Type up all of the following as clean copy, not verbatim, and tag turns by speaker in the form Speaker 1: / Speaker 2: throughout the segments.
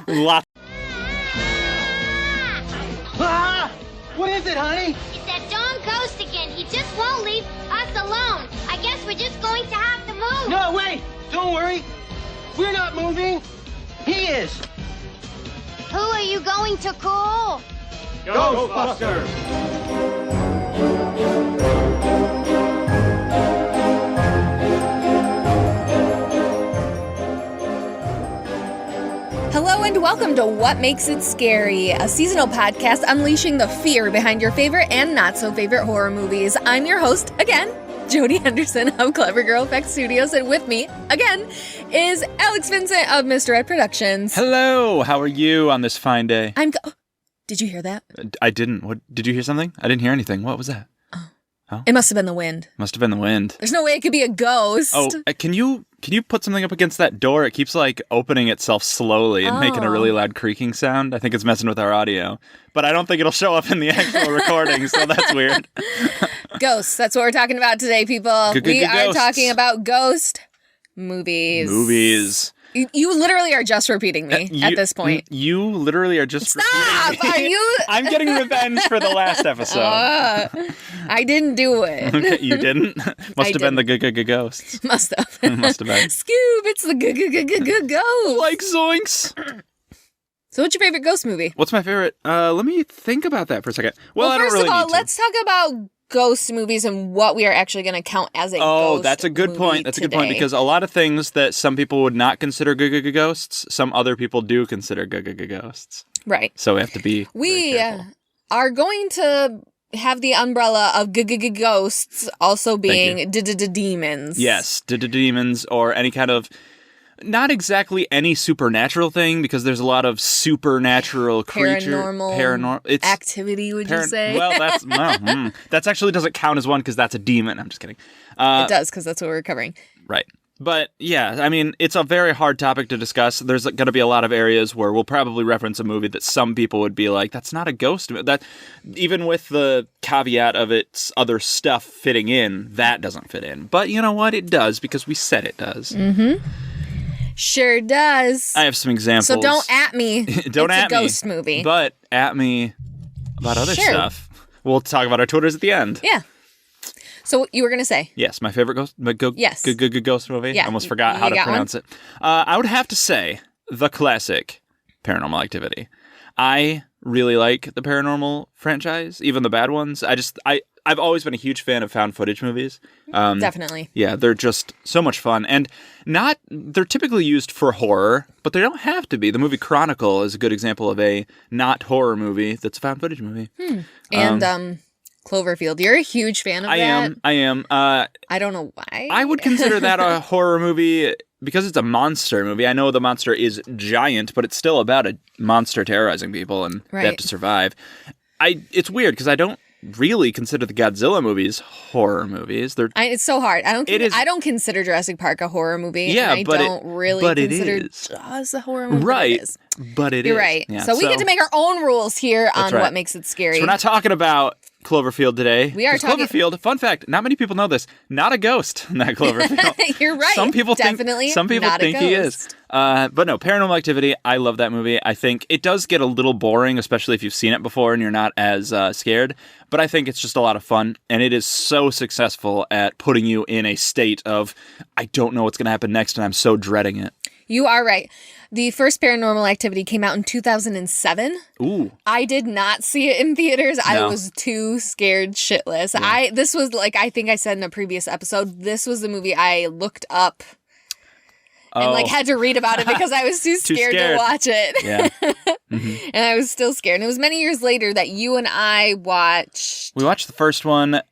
Speaker 1: Lots.
Speaker 2: Ah! What is it, honey?
Speaker 3: It's that darn ghost again. He just won't leave us alone. I guess we're just going to have to move.
Speaker 2: No, wait! Don't worry. We're not moving. He is.
Speaker 3: Who are you going to call?
Speaker 2: Ghostbusters!
Speaker 4: Hello and welcome to What Makes It Scary, a seasonal podcast unleashing the fear behind your favorite and not so favorite horror movies. I'm your host, again, Jody Henderson of Clever Girl Effects Studios, and with me, again, is Alex Vincent of Mr. Ed Productions.
Speaker 1: Hello, how are you on this fine day?
Speaker 4: Did you hear that?
Speaker 1: I didn't. What? Did you hear something? I didn't hear anything. What was that? Oh.
Speaker 4: It must have been the wind.
Speaker 1: Must have been the wind.
Speaker 4: There's no way it could be a ghost.
Speaker 1: Oh, can you put something up against that door? It keeps like opening itself slowly and making a really loud creaking sound. I think it's messing with our audio, but I don't think it'll show up in the actual recording, so that's weird.
Speaker 4: Ghosts. That's what we're talking about today, people. We are
Speaker 1: ghosts.
Speaker 4: talking about ghost movies.
Speaker 1: Movies.
Speaker 4: You literally are just repeating me at this point.
Speaker 1: You literally are just
Speaker 4: Stop!
Speaker 1: repeating me.
Speaker 4: Are you?
Speaker 1: I'm getting revenge for the last episode.
Speaker 4: I didn't do it.
Speaker 1: Okay, you didn't? Must have been the ghosts.
Speaker 4: Must have.
Speaker 1: Must have been.
Speaker 4: Scoob, it's the ghost.
Speaker 1: Like zoinks.
Speaker 4: So what's your favorite ghost movie?
Speaker 1: What's my favorite? Let me think about that for a second. Well, I don't
Speaker 4: first
Speaker 1: really
Speaker 4: of all,
Speaker 1: need to.
Speaker 4: let's talk about ghost movies and what we are actually going to count as a ghost
Speaker 1: Oh, that's a good
Speaker 4: movie
Speaker 1: point. That's a good point
Speaker 4: today.
Speaker 1: because a lot of things that some people would not consider ghosts, some other people do consider ghosts.
Speaker 4: Right.
Speaker 1: So we have to be
Speaker 4: We
Speaker 1: very careful.
Speaker 4: are going to have the umbrella of ghosts also being demons.
Speaker 1: Yes, demons or any kind of, not exactly any supernatural thing, because there's a lot of supernatural
Speaker 4: Paranormal activity, would you say?
Speaker 1: Well, that's actually doesn't count as one because that's a demon. I'm just kidding.
Speaker 4: It does, because that's what we're covering.
Speaker 1: Right. But yeah, I mean, it's a very hard topic to discuss. There's going to be a lot of areas where we'll probably reference a movie that some people would be like, that's not a ghost. That, even with the caveat of its other stuff fitting in, that doesn't fit in. But you know what? It does, because we said it does.
Speaker 4: Mm-hmm. Sure does.
Speaker 1: I have some examples.
Speaker 4: So don't at me.
Speaker 1: Don't
Speaker 4: it's
Speaker 1: at
Speaker 4: a ghost movie.
Speaker 1: But at me about other
Speaker 4: Sure.
Speaker 1: stuff. We'll talk about our Twitters at the end.
Speaker 4: Yeah. So what you were going to say?
Speaker 1: Yes, my favorite ghost movie.
Speaker 4: Yeah,
Speaker 1: I almost forgot how to pronounce it. I would have to say the classic Paranormal Activity. I really like the Paranormal franchise, even the bad ones. I've always been a huge fan of found footage movies.
Speaker 4: Definitely.
Speaker 1: Yeah, they're just so much fun. And they're typically used for horror, but they don't have to be. The movie Chronicle is a good example of a not horror movie that's a found footage movie.
Speaker 4: And Cloverfield. You're a huge fan of that.
Speaker 1: I am.
Speaker 4: I don't know why.
Speaker 1: I would consider that a horror movie because it's a monster movie. I know the monster is giant, but it's still about a monster terrorizing people and they have to survive. It's weird because I don't really consider the Godzilla movies horror movies.
Speaker 4: It's so hard. I don't consider Jurassic Park a horror movie.
Speaker 1: Yeah,
Speaker 4: and I don't really consider Jaws a horror movie.
Speaker 1: Right.
Speaker 4: But it is.
Speaker 1: But it
Speaker 4: You're
Speaker 1: is.
Speaker 4: right.
Speaker 1: Yeah,
Speaker 4: so we get to make our own rules here on
Speaker 1: right.
Speaker 4: what makes it scary.
Speaker 1: So we're not talking about Cloverfield today.
Speaker 4: We are talking
Speaker 1: Cloverfield. Fun fact: not many people know this. Not a ghost in that Cloverfield.
Speaker 4: You're right.
Speaker 1: Some people
Speaker 4: definitely
Speaker 1: think he is. But no, Paranormal Activity. I love that movie. I think it does get a little boring, especially if you've seen it before and you're not as scared. But I think it's just a lot of fun, and it is so successful at putting you in a state of I don't know what's going to happen next, and I'm so dreading it.
Speaker 4: You are right. The first Paranormal Activity came out in 2007.
Speaker 1: Ooh.
Speaker 4: I did not see it in theaters.
Speaker 1: No.
Speaker 4: I was too scared shitless.
Speaker 1: Yeah.
Speaker 4: This was like, I think I said in a previous episode, this was the movie I looked up and had to read about it because I was too scared to watch it.
Speaker 1: Yeah. Mm-hmm.
Speaker 4: And I was still scared. And it was many years later that you and I watched.
Speaker 1: We watched the first one.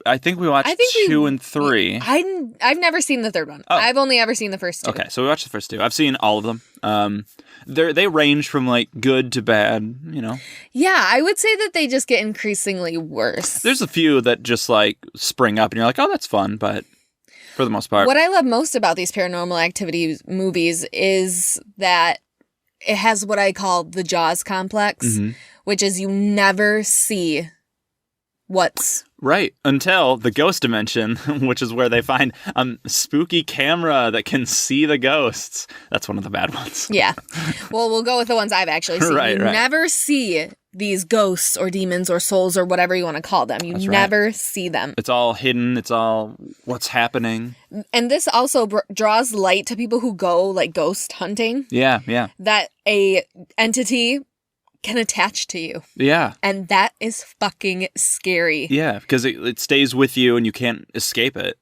Speaker 1: I think we watched 2 and 3.
Speaker 4: I've never seen the third one.
Speaker 1: Oh.
Speaker 4: I've only ever seen the first 2.
Speaker 1: Okay, so we watched the first 2. I've seen all of them. They range from like good to bad, you know.
Speaker 4: Yeah, I would say that they just get increasingly worse.
Speaker 1: There's a few that just like spring up and you're like, oh, that's fun, but for the most part.
Speaker 4: What I love most about these Paranormal Activity movies is that it has what I call the Jaws complex, which is you never see what's
Speaker 1: Right. Until the ghost dimension, which is where they find a spooky camera that can see the ghosts. That's one of the bad ones.
Speaker 4: Yeah. Well, we'll go with the ones I've actually seen.
Speaker 1: Right,
Speaker 4: you
Speaker 1: right.
Speaker 4: never see these ghosts or demons or souls or whatever you want to call them. You
Speaker 1: That's
Speaker 4: never see them.
Speaker 1: It's all hidden. It's all what's happening.
Speaker 4: And this also draws light to people who go like ghost hunting.
Speaker 1: Yeah, yeah.
Speaker 4: That a entity can attach to you.
Speaker 1: Yeah.
Speaker 4: And that is fucking scary.
Speaker 1: Yeah, because it stays with you and you can't escape it.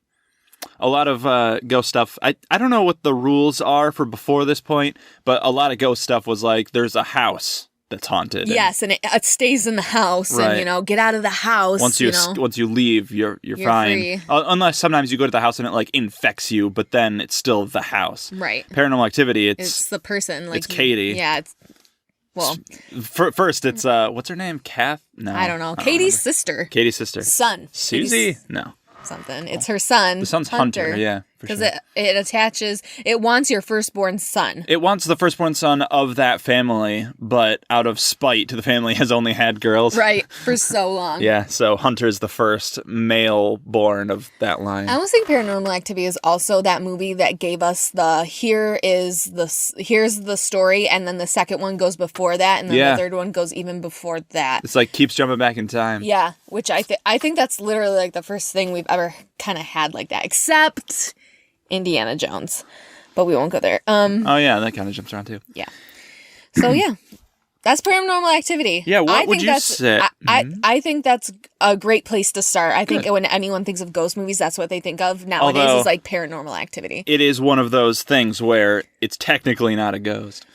Speaker 1: A lot of ghost stuff, I don't know what the rules are for before this point, but a lot of ghost stuff was like, there's a house that's haunted.
Speaker 4: Yes, and it stays in the house,
Speaker 1: Right.
Speaker 4: and, you know, get out of the house.
Speaker 1: Once you leave, you're fine.
Speaker 4: free.
Speaker 1: Unless sometimes you go to the house and it like infects you, but then it's still the house.
Speaker 4: Right.
Speaker 1: Paranormal Activity,
Speaker 4: It's the person. Like
Speaker 1: it's Katie.
Speaker 4: Yeah, it's, well,
Speaker 1: First, it's what's her name? Kath? No,
Speaker 4: I don't know. Katie's sister.
Speaker 1: Katie's sister.
Speaker 4: Son.
Speaker 1: Susie?
Speaker 4: Katie's
Speaker 1: No.
Speaker 4: something. It's her son.
Speaker 1: The son's Hunter. Yeah, for
Speaker 4: Because
Speaker 1: sure.
Speaker 4: it attaches, it wants your firstborn son.
Speaker 1: It wants the firstborn son of that family, but out of spite, the family has only had girls.
Speaker 4: Right, for so long.
Speaker 1: Yeah, so Hunter's the first male born of that line.
Speaker 4: I almost think Paranormal Activity is also that movie that gave us the here's the story, and then the second one goes before that, and then
Speaker 1: Yeah.
Speaker 4: the third one goes even before that.
Speaker 1: It's like keeps jumping back in time.
Speaker 4: Yeah, which I think that's literally like the first thing we've ever kind of had like that, except Indiana Jones, but we won't go there.
Speaker 1: Oh yeah, that kind of jumps around too.
Speaker 4: Yeah. So yeah, that's Paranormal Activity.
Speaker 1: Yeah, what
Speaker 4: I
Speaker 1: would
Speaker 4: think
Speaker 1: you
Speaker 4: that's-
Speaker 1: say?
Speaker 4: I think that's a great place to start. I think
Speaker 1: Good.
Speaker 4: when anyone thinks of ghost movies, that's what they think of nowadays
Speaker 1: Although-
Speaker 4: is like Paranormal Activity,
Speaker 1: It is one of those things where it's technically not a ghost.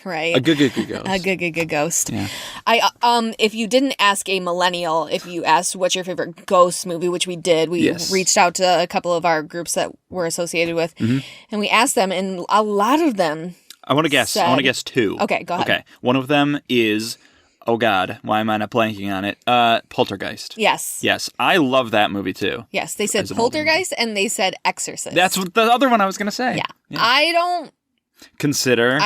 Speaker 4: right?
Speaker 1: A good ghost.
Speaker 4: A good ghost.
Speaker 1: Yeah.
Speaker 4: If you didn't ask a millennial, if you asked what's your favorite ghost movie, which we did, we
Speaker 1: Yes.
Speaker 4: reached out to a couple of our groups that we're associated with,
Speaker 1: Mm-hmm.
Speaker 4: and we asked them, and a lot of them.
Speaker 1: I want to guess. I want to guess two.
Speaker 4: Okay, go ahead.
Speaker 1: Okay. One of them is, oh God, why am I not blanking on it? Poltergeist.
Speaker 4: Yes.
Speaker 1: Yes, I love that movie too.
Speaker 4: Yes, they said
Speaker 1: As an older
Speaker 4: Poltergeist and they said Exorcist.
Speaker 1: That's what the other one I was gonna say.
Speaker 4: Yeah. I don't.
Speaker 1: Consider.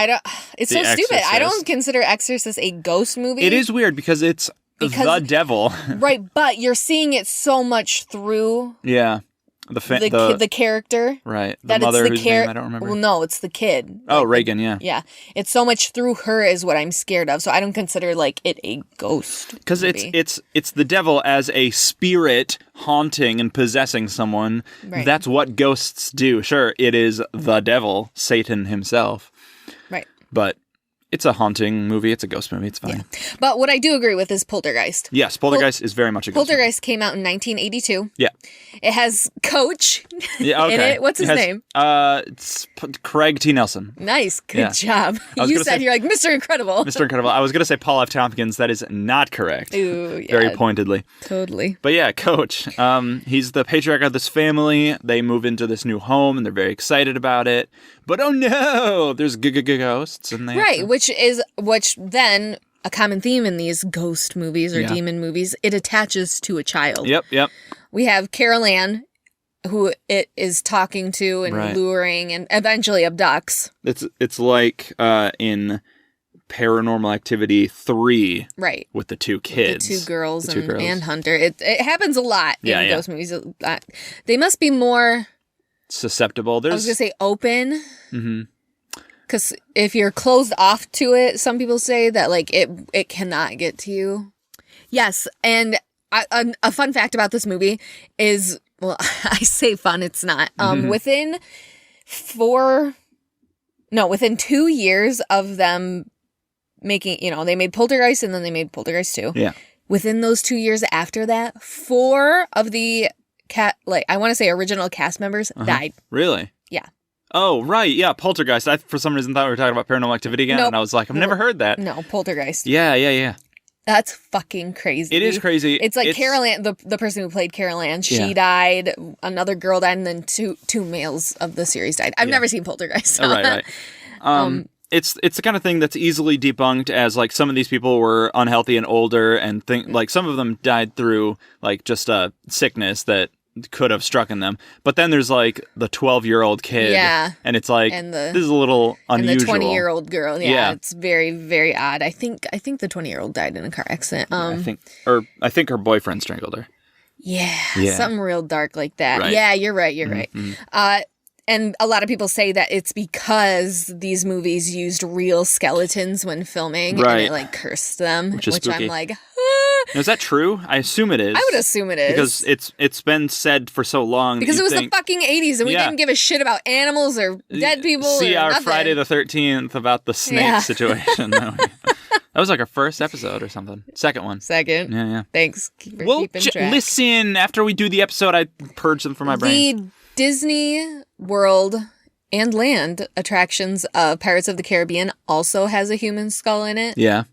Speaker 4: It's
Speaker 1: The
Speaker 4: so stupid. I
Speaker 1: Exorcist.
Speaker 4: don't consider Exorcist a ghost movie.
Speaker 1: It is weird because it's the devil.
Speaker 4: Right, but you're seeing it so much through
Speaker 1: Yeah.
Speaker 4: the character.
Speaker 1: Right. The
Speaker 4: That
Speaker 1: mother
Speaker 4: it's the
Speaker 1: whose name I don't remember.
Speaker 4: Well, no, it's the kid.
Speaker 1: Oh, Reagan, yeah.
Speaker 4: Yeah, it's so much through her is what I'm scared of. So I don't consider like it a ghost.
Speaker 1: Because
Speaker 4: movie.
Speaker 1: it's the devil as a spirit haunting and possessing someone.
Speaker 4: Right.
Speaker 1: That's what ghosts do. Sure, it is the devil, Satan himself.
Speaker 4: Right.
Speaker 1: But it's a haunting movie. It's a ghost movie. It's fine.
Speaker 4: But what I do agree with is Poltergeist.
Speaker 1: Yes, Poltergeist is very much a ghost
Speaker 4: Poltergeist came out in 1982.
Speaker 1: movie. Yeah.
Speaker 4: It has Coach
Speaker 1: Yeah, okay.
Speaker 4: in it. What's his
Speaker 1: has,
Speaker 4: name?
Speaker 1: It's Craig T. Nelson.
Speaker 4: Nice. Good
Speaker 1: Yeah.
Speaker 4: job.
Speaker 1: was
Speaker 4: You
Speaker 1: gonna
Speaker 4: said
Speaker 1: say-
Speaker 4: you're like Mr. Incredible.
Speaker 1: Mr. Incredible. I was going to say Paul F. Tompkins. That is not correct.
Speaker 4: Ooh, yeah.
Speaker 1: Very pointedly.
Speaker 4: Totally.
Speaker 1: But yeah, Coach. He's the patriarch of this family. They move into this new home and they're very excited about it. But oh no, there's ghosts and they have
Speaker 4: Right,
Speaker 1: to-
Speaker 4: which then a common theme in these ghost movies or
Speaker 1: Yeah.
Speaker 4: demon movies, it attaches to a child.
Speaker 1: Yep.
Speaker 4: We have Carol Ann, who it is talking to and
Speaker 1: Right.
Speaker 4: luring and eventually abducts.
Speaker 1: It's like in Paranormal Activity 3
Speaker 4: Right.
Speaker 1: with the two kids.
Speaker 4: The two girls,
Speaker 1: The two girls.
Speaker 4: and Hunter. It happens a lot
Speaker 1: Yeah,
Speaker 4: in
Speaker 1: yeah.
Speaker 4: ghost movies. They must be more,
Speaker 1: Susceptible.
Speaker 4: I was
Speaker 1: There's
Speaker 4: going to say open.
Speaker 1: Mhm.
Speaker 4: Because if you're closed off to it, some people say that like it cannot get to you. Yes, and a fun fact about this movie is, well, I say fun, it's not. Within 2 years of them making, they made Poltergeist and then they made Poltergeist 2.
Speaker 1: Yeah.
Speaker 4: Within those 2 years after that, 4 of the I want to say original cast members died.
Speaker 1: Really?
Speaker 4: Yeah.
Speaker 1: Oh, right. Yeah, Poltergeist. I, for some reason, thought we were talking about Paranormal Activity again,
Speaker 4: Nope.
Speaker 1: and I was like, I've never heard that.
Speaker 4: No, Poltergeist.
Speaker 1: Yeah.
Speaker 4: That's fucking crazy.
Speaker 1: It is crazy.
Speaker 4: It's like Carol Ann, the person who played Carol Ann, she
Speaker 1: Yeah.
Speaker 4: died, another girl died, and then two males of the series died. I've never seen Poltergeist. So.
Speaker 1: Oh, right. It's the kind of thing that's easily debunked as like some of these people were unhealthy and older and like some of them died through like just a sickness that could have struck in them. But then there's like the 12-year-old kid.
Speaker 4: Yeah.
Speaker 1: And it's like,
Speaker 4: And
Speaker 1: this is a little unusual.
Speaker 4: And the 20-year-old girl. Yeah,
Speaker 1: Yeah.
Speaker 4: it's very, very odd. I think the 20-year-old died in a car accident.
Speaker 1: I think her boyfriend strangled her.
Speaker 4: Yeah,
Speaker 1: Yeah.
Speaker 4: something real dark like that.
Speaker 1: Right.
Speaker 4: Yeah, you're right. You're right. And a lot of people say that it's because these movies used real skeletons when filming, and
Speaker 1: Right.
Speaker 4: it like cursed them,
Speaker 1: Which is
Speaker 4: I'm
Speaker 1: spooky.
Speaker 4: like,
Speaker 1: Is that true? I assume it is.
Speaker 4: I would assume it is.
Speaker 1: Because it's been said for so long.
Speaker 4: Because
Speaker 1: that
Speaker 4: it was
Speaker 1: think,
Speaker 4: the fucking 80s, and we
Speaker 1: Yeah.
Speaker 4: didn't give a shit about animals or dead people
Speaker 1: See
Speaker 4: or
Speaker 1: our
Speaker 4: nothing.
Speaker 1: Friday the 13th about the snake
Speaker 4: Yeah.
Speaker 1: situation. That was like our first episode or something. Second one.
Speaker 4: Second.
Speaker 1: Yeah.
Speaker 4: Thanks for
Speaker 1: Well,
Speaker 4: keeping track.
Speaker 1: listen, after we do the episode, I purge them from my brain.
Speaker 4: The Disney World and Land attractions of Pirates of the Caribbean also has a human skull in it,
Speaker 1: Yeah.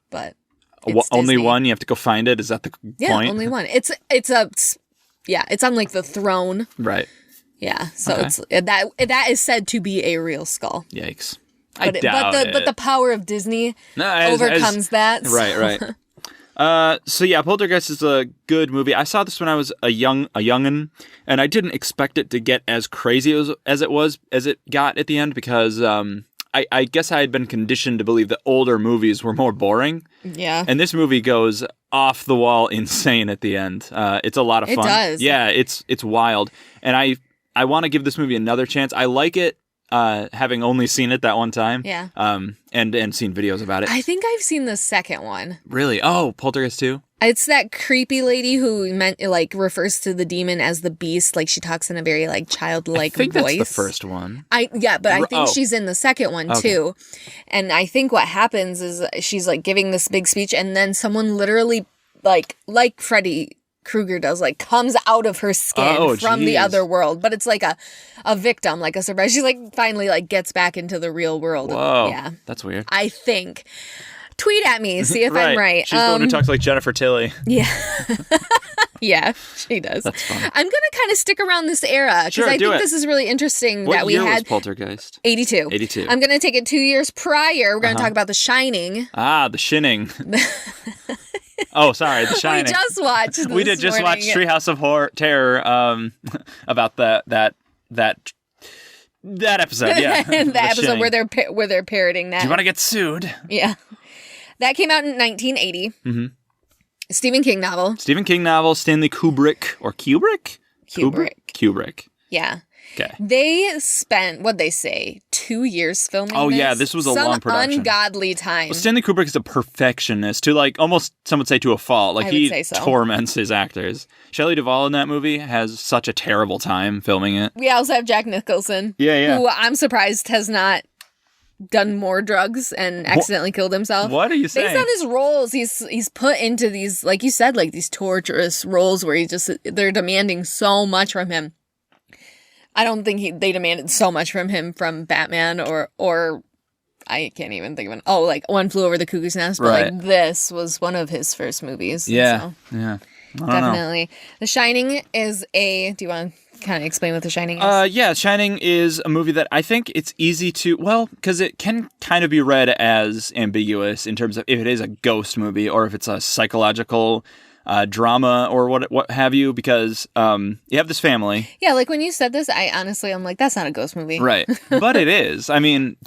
Speaker 4: but
Speaker 1: Only
Speaker 4: Disney.
Speaker 1: one? You have to go find it? Is that the
Speaker 4: Yeah,
Speaker 1: point?
Speaker 4: only one. It's on like the throne.
Speaker 1: Right.
Speaker 4: Yeah, so
Speaker 1: Okay.
Speaker 4: it's that is said to be a real skull.
Speaker 1: Yikes.
Speaker 4: But but the power of Disney overcomes that.
Speaker 1: Right. So yeah, Poltergeist is a good movie. I saw this when I was a youngin', and I didn't expect it to get as crazy as it got at the end because I guess I had been conditioned to believe that older movies were more boring.
Speaker 4: Yeah.
Speaker 1: And this movie goes off the wall insane at the end. It's a lot of fun.
Speaker 4: It does.
Speaker 1: Yeah, it's wild. And I want to give this movie another chance. I like it having only seen it that one time.
Speaker 4: Yeah.
Speaker 1: And seen videos about it.
Speaker 4: I think I've seen the second one.
Speaker 1: Really? Oh, Poltergeist 2?
Speaker 4: It's that creepy lady who refers to the demon as the beast. Like she talks in a very like childlike
Speaker 1: I think
Speaker 4: voice.
Speaker 1: that's the first one.
Speaker 4: I think
Speaker 1: Oh.
Speaker 4: she's in the second one too. And I think what happens is she's like giving this big speech, and then someone literally like Freddy Krueger does, like comes out of her skin from the
Speaker 1: geez.
Speaker 4: other world. But it's like a victim, like a surprise. She like finally like gets back into the real world.
Speaker 1: Whoa.
Speaker 4: Yeah.
Speaker 1: That's weird.
Speaker 4: I think. Tweet at me, see if I'm right.
Speaker 1: She's the one who talks like Jennifer Tilly.
Speaker 4: Yeah. Yeah, she does.
Speaker 1: That's fun.
Speaker 4: I'm going to kind of stick around this era because
Speaker 1: Sure,
Speaker 4: I
Speaker 1: do
Speaker 4: think
Speaker 1: it.
Speaker 4: this is really interesting
Speaker 1: What
Speaker 4: that we
Speaker 1: year was
Speaker 4: had
Speaker 1: Poltergeist?
Speaker 4: 82.
Speaker 1: 82.
Speaker 4: I'm going to take it 2 years prior. We're going to talk about The Shining.
Speaker 1: Ah, The Shining. Oh, sorry, The Shining.
Speaker 4: We just watched this
Speaker 1: We did just watch
Speaker 4: morning.
Speaker 1: Treehouse of Terror about that episode, yeah.
Speaker 4: the
Speaker 1: The
Speaker 4: episode
Speaker 1: Shining.
Speaker 4: where they're parroting that.
Speaker 1: Do you want to get sued?
Speaker 4: Yeah. That came out in 1980. Mm-hmm. Stephen King novel.
Speaker 1: Stephen King novel, Stanley Kubrick or Kubrick? Kubrick.
Speaker 4: Yeah.
Speaker 1: Okay.
Speaker 4: They spent, what'd they say, 2 years filming
Speaker 1: Oh,
Speaker 4: this?
Speaker 1: yeah, this was a long production.
Speaker 4: Some ungodly time.
Speaker 1: Well, Stanley Kubrick is a perfectionist to like almost some would say to a fault. Like
Speaker 4: I
Speaker 1: he
Speaker 4: would say so.
Speaker 1: torments his actors. Shelley Duvall in that movie has such a terrible time filming it.
Speaker 4: We also have Jack Nicholson.
Speaker 1: Yeah.
Speaker 4: Who I'm surprised has not done more drugs and accidentally killed himself.
Speaker 1: What are you saying?
Speaker 4: Based on his roles, he's put into these, like you said, like these torturous roles where they're demanding so much from him. I don't think they demanded so much from him from Batman or I can't even think of it. Oh, like One Flew Over the Cuckoo's Nest, but
Speaker 1: Right.
Speaker 4: like this was one of his first movies.
Speaker 1: Yeah.
Speaker 4: So,
Speaker 1: Yeah. I don't know.
Speaker 4: definitely. The Shining is do you want to kind of explain what The Shining is?
Speaker 1: Yeah, Shining is a movie that I think it's easy to, because it can kind of be read as ambiguous in terms of if it is a ghost movie or if it's a psychological drama or what have you, because you have this family.
Speaker 4: Yeah, like when you said this, I'm like, that's not a ghost movie.
Speaker 1: Right. But it is. I mean,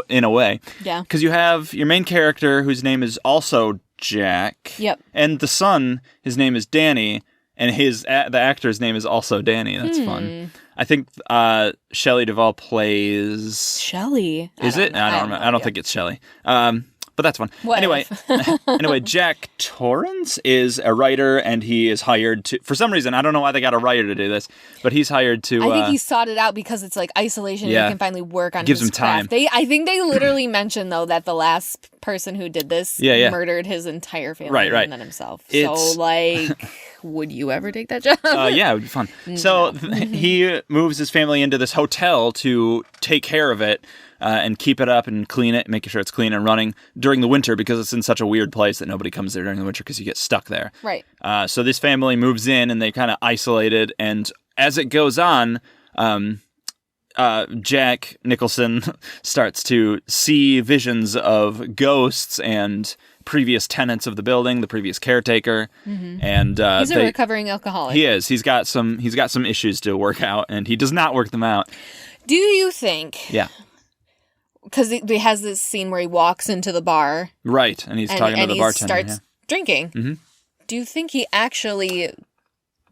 Speaker 1: in a way.
Speaker 4: Yeah.
Speaker 1: Because you have your main character whose name is also Jack.
Speaker 4: Yep.
Speaker 1: And the son, his name is Danny, and the actor's name is also Danny. That's fun. I think Shelley Duvall plays.
Speaker 4: Shelley.
Speaker 1: Is it? I don't know. I don't think it's Shelley. But that's fun.
Speaker 4: What
Speaker 1: Anyway, Jack Torrance is a writer, and he is hired to. For some reason, I don't know why they got a writer to do this, but he's hired to.
Speaker 4: I think he sought it out because it's like isolation
Speaker 1: Yeah.
Speaker 4: and he can finally work on
Speaker 1: Gives
Speaker 4: his
Speaker 1: him time.
Speaker 4: craft. I think they literally mentioned though that the last person who did this murdered his entire family
Speaker 1: Right.
Speaker 4: and then himself. So like, would you ever take that job?
Speaker 1: Yeah, it would be fun. So he moves his family into this hotel to take care of it and keep it up and clean it, making sure it's clean and running during the winter because it's in such a weird place that nobody comes there during the winter because you get stuck there.
Speaker 4: Right.
Speaker 1: So this family moves in and they kind of isolated, and as it goes on, Jack Nicholson starts to see visions of ghosts and previous tenants of the building, the previous caretaker, and
Speaker 4: He's a recovering alcoholic.
Speaker 1: he is. He's got some issues to work out, and he does not work them out.
Speaker 4: Do you think?
Speaker 1: Yeah.
Speaker 4: Because he has this scene where he walks into the bar.
Speaker 1: Right, and he's talking to the bartender.
Speaker 4: Starts drinking.
Speaker 1: Mhm.
Speaker 4: Do you think he actually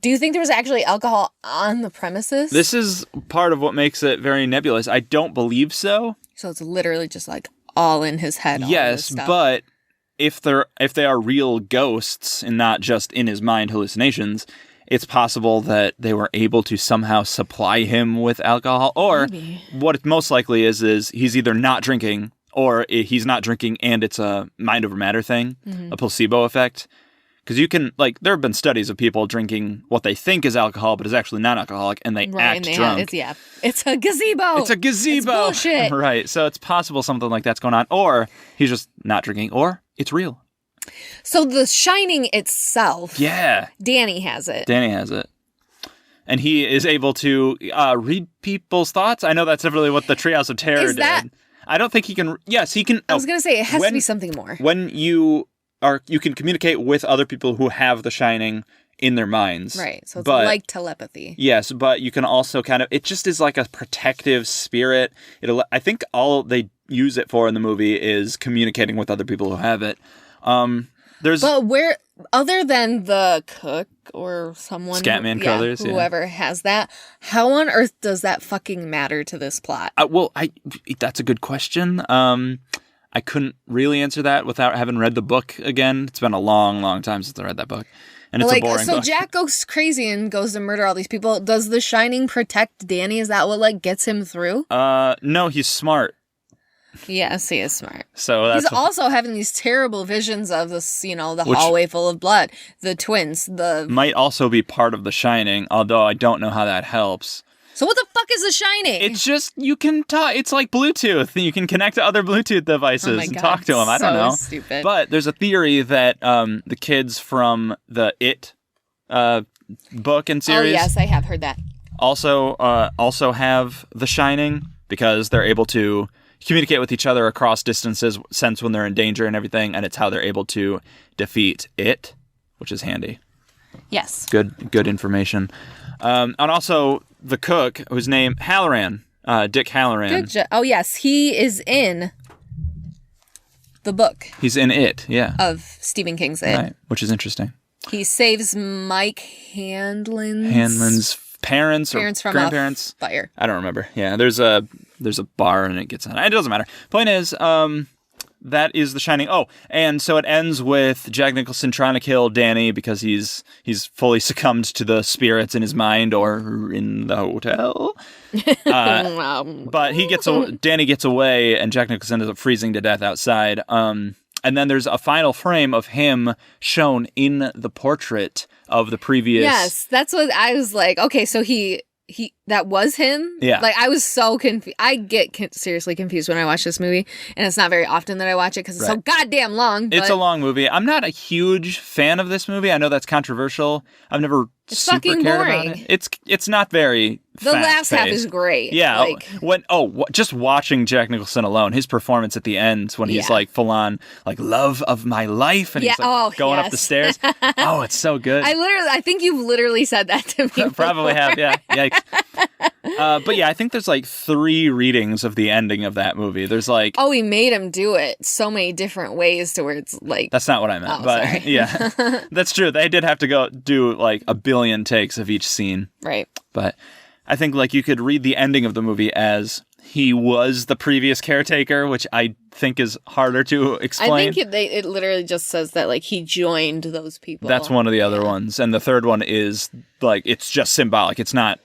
Speaker 4: Do you think there was actually alcohol on the premises?
Speaker 1: This is part of what makes it very nebulous. I don't believe so.
Speaker 4: So it's literally just like all in his head.
Speaker 1: Yes, but if they are real ghosts and not just in his mind hallucinations, it's possible that they were able to somehow supply him with alcohol. Or what it most likely is he's either not drinking or he's not drinking and it's a mind over matter thing, a placebo effect. Because you can, like, there have been studies of people drinking what they think is alcohol, but is actually non-alcoholic, and they act drunk.
Speaker 4: It's a gazebo.
Speaker 1: It's a gazebo.
Speaker 4: It's bullshit.
Speaker 1: Right. So it's possible something like that's going on. Or he's just not drinking, or it's real.
Speaker 4: So The Shining itself.
Speaker 1: Yeah.
Speaker 4: Danny has it.
Speaker 1: And he is able to read people's thoughts. I know that's definitely what the Treehouse of Terror did. I don't think he can. Yes, he can.
Speaker 4: I was going to say, it has to be something more.
Speaker 1: When you can communicate with other people who have The Shining in their minds.
Speaker 4: Right. So it's like telepathy.
Speaker 1: Yes, but you can also kind of, it just is like a protective spirit. I think all they use it for in the movie is communicating with other people who have it. But
Speaker 4: where, other than the cook or someone,
Speaker 1: Scatman Crothers,
Speaker 4: whoever has that, how on earth does that fucking matter to this plot?
Speaker 1: That's a good question. I couldn't really answer that without having read the book again. It's been a long, long time since I read that book. And it's a boring book. So Jack
Speaker 4: goes crazy and goes to murder all these people. Does The Shining protect Danny? Is that what, gets him through?
Speaker 1: No, he's smart.
Speaker 4: Yes, he is smart.
Speaker 1: So
Speaker 4: he's also having these terrible visions of this, the hallway full of blood, the twins,
Speaker 1: might also be part of The Shining, although I don't know how that helps.
Speaker 4: So what the fuck is The Shining?
Speaker 1: It's just, you can talk. It's like Bluetooth. You can connect to other Bluetooth devices and talk to them. I don't know.
Speaker 4: Stupid.
Speaker 1: But there's a theory that the kids from the It book and series.
Speaker 4: Oh, yes, I have heard that.
Speaker 1: Also have The Shining because they're able to communicate with each other across distances, sense when they're in danger and everything, and it's how they're able to defeat it, which is handy.
Speaker 4: Yes.
Speaker 1: Good information. And also the cook, whose name Halloran, Dick Halloran.
Speaker 4: Oh yes, he is in the book.
Speaker 1: He's in It, yeah,
Speaker 4: of Stephen King's It,
Speaker 1: right, which is interesting.
Speaker 4: He saves Mike
Speaker 1: Hanlon's parents from grandparents.
Speaker 4: A fire.
Speaker 1: I don't remember. Yeah, there's a bar and it gets on. It doesn't matter. Point is, that is The Shining. Oh, and so it ends with Jack Nicholson trying to kill Danny because he's fully succumbed to the spirits in his mind or in the hotel. But Danny gets away, and Jack Nicholson ends up freezing to death outside. And then there's a final frame of him shown in the portrait of the previous.
Speaker 4: Yes, that's what I was like. Okay, so he that was him.
Speaker 1: Yeah.
Speaker 4: I was so confused. I get seriously confused when I watch this movie, and it's not very often that I watch it because it's so goddamn long.
Speaker 1: It's a long movie. I'm not a huge fan of this movie. I know that's controversial. I've never super cared about it. It's not very.
Speaker 4: The last half is great.
Speaker 1: Yeah. Just watching Jack Nicholson alone, his performance at the end when he's full on love of my life, and he's going up the stairs. Oh, it's so good.
Speaker 4: I think you've literally said that to me.
Speaker 1: Probably have. Yeah. Yikes. But yeah, I think there's 3 readings of the ending of that movie. There's
Speaker 4: he made him do it so many different ways to where it's
Speaker 1: That's not what I meant, but sorry. Yeah, that's true. They did have to go do a billion takes of each scene.
Speaker 4: Right.
Speaker 1: But I think you could read the ending of the movie as he was the previous caretaker, which I think is harder to explain.
Speaker 4: I think it literally just says that he joined those people.
Speaker 1: That's one of the other ones. And the third one is it's just symbolic. It's not,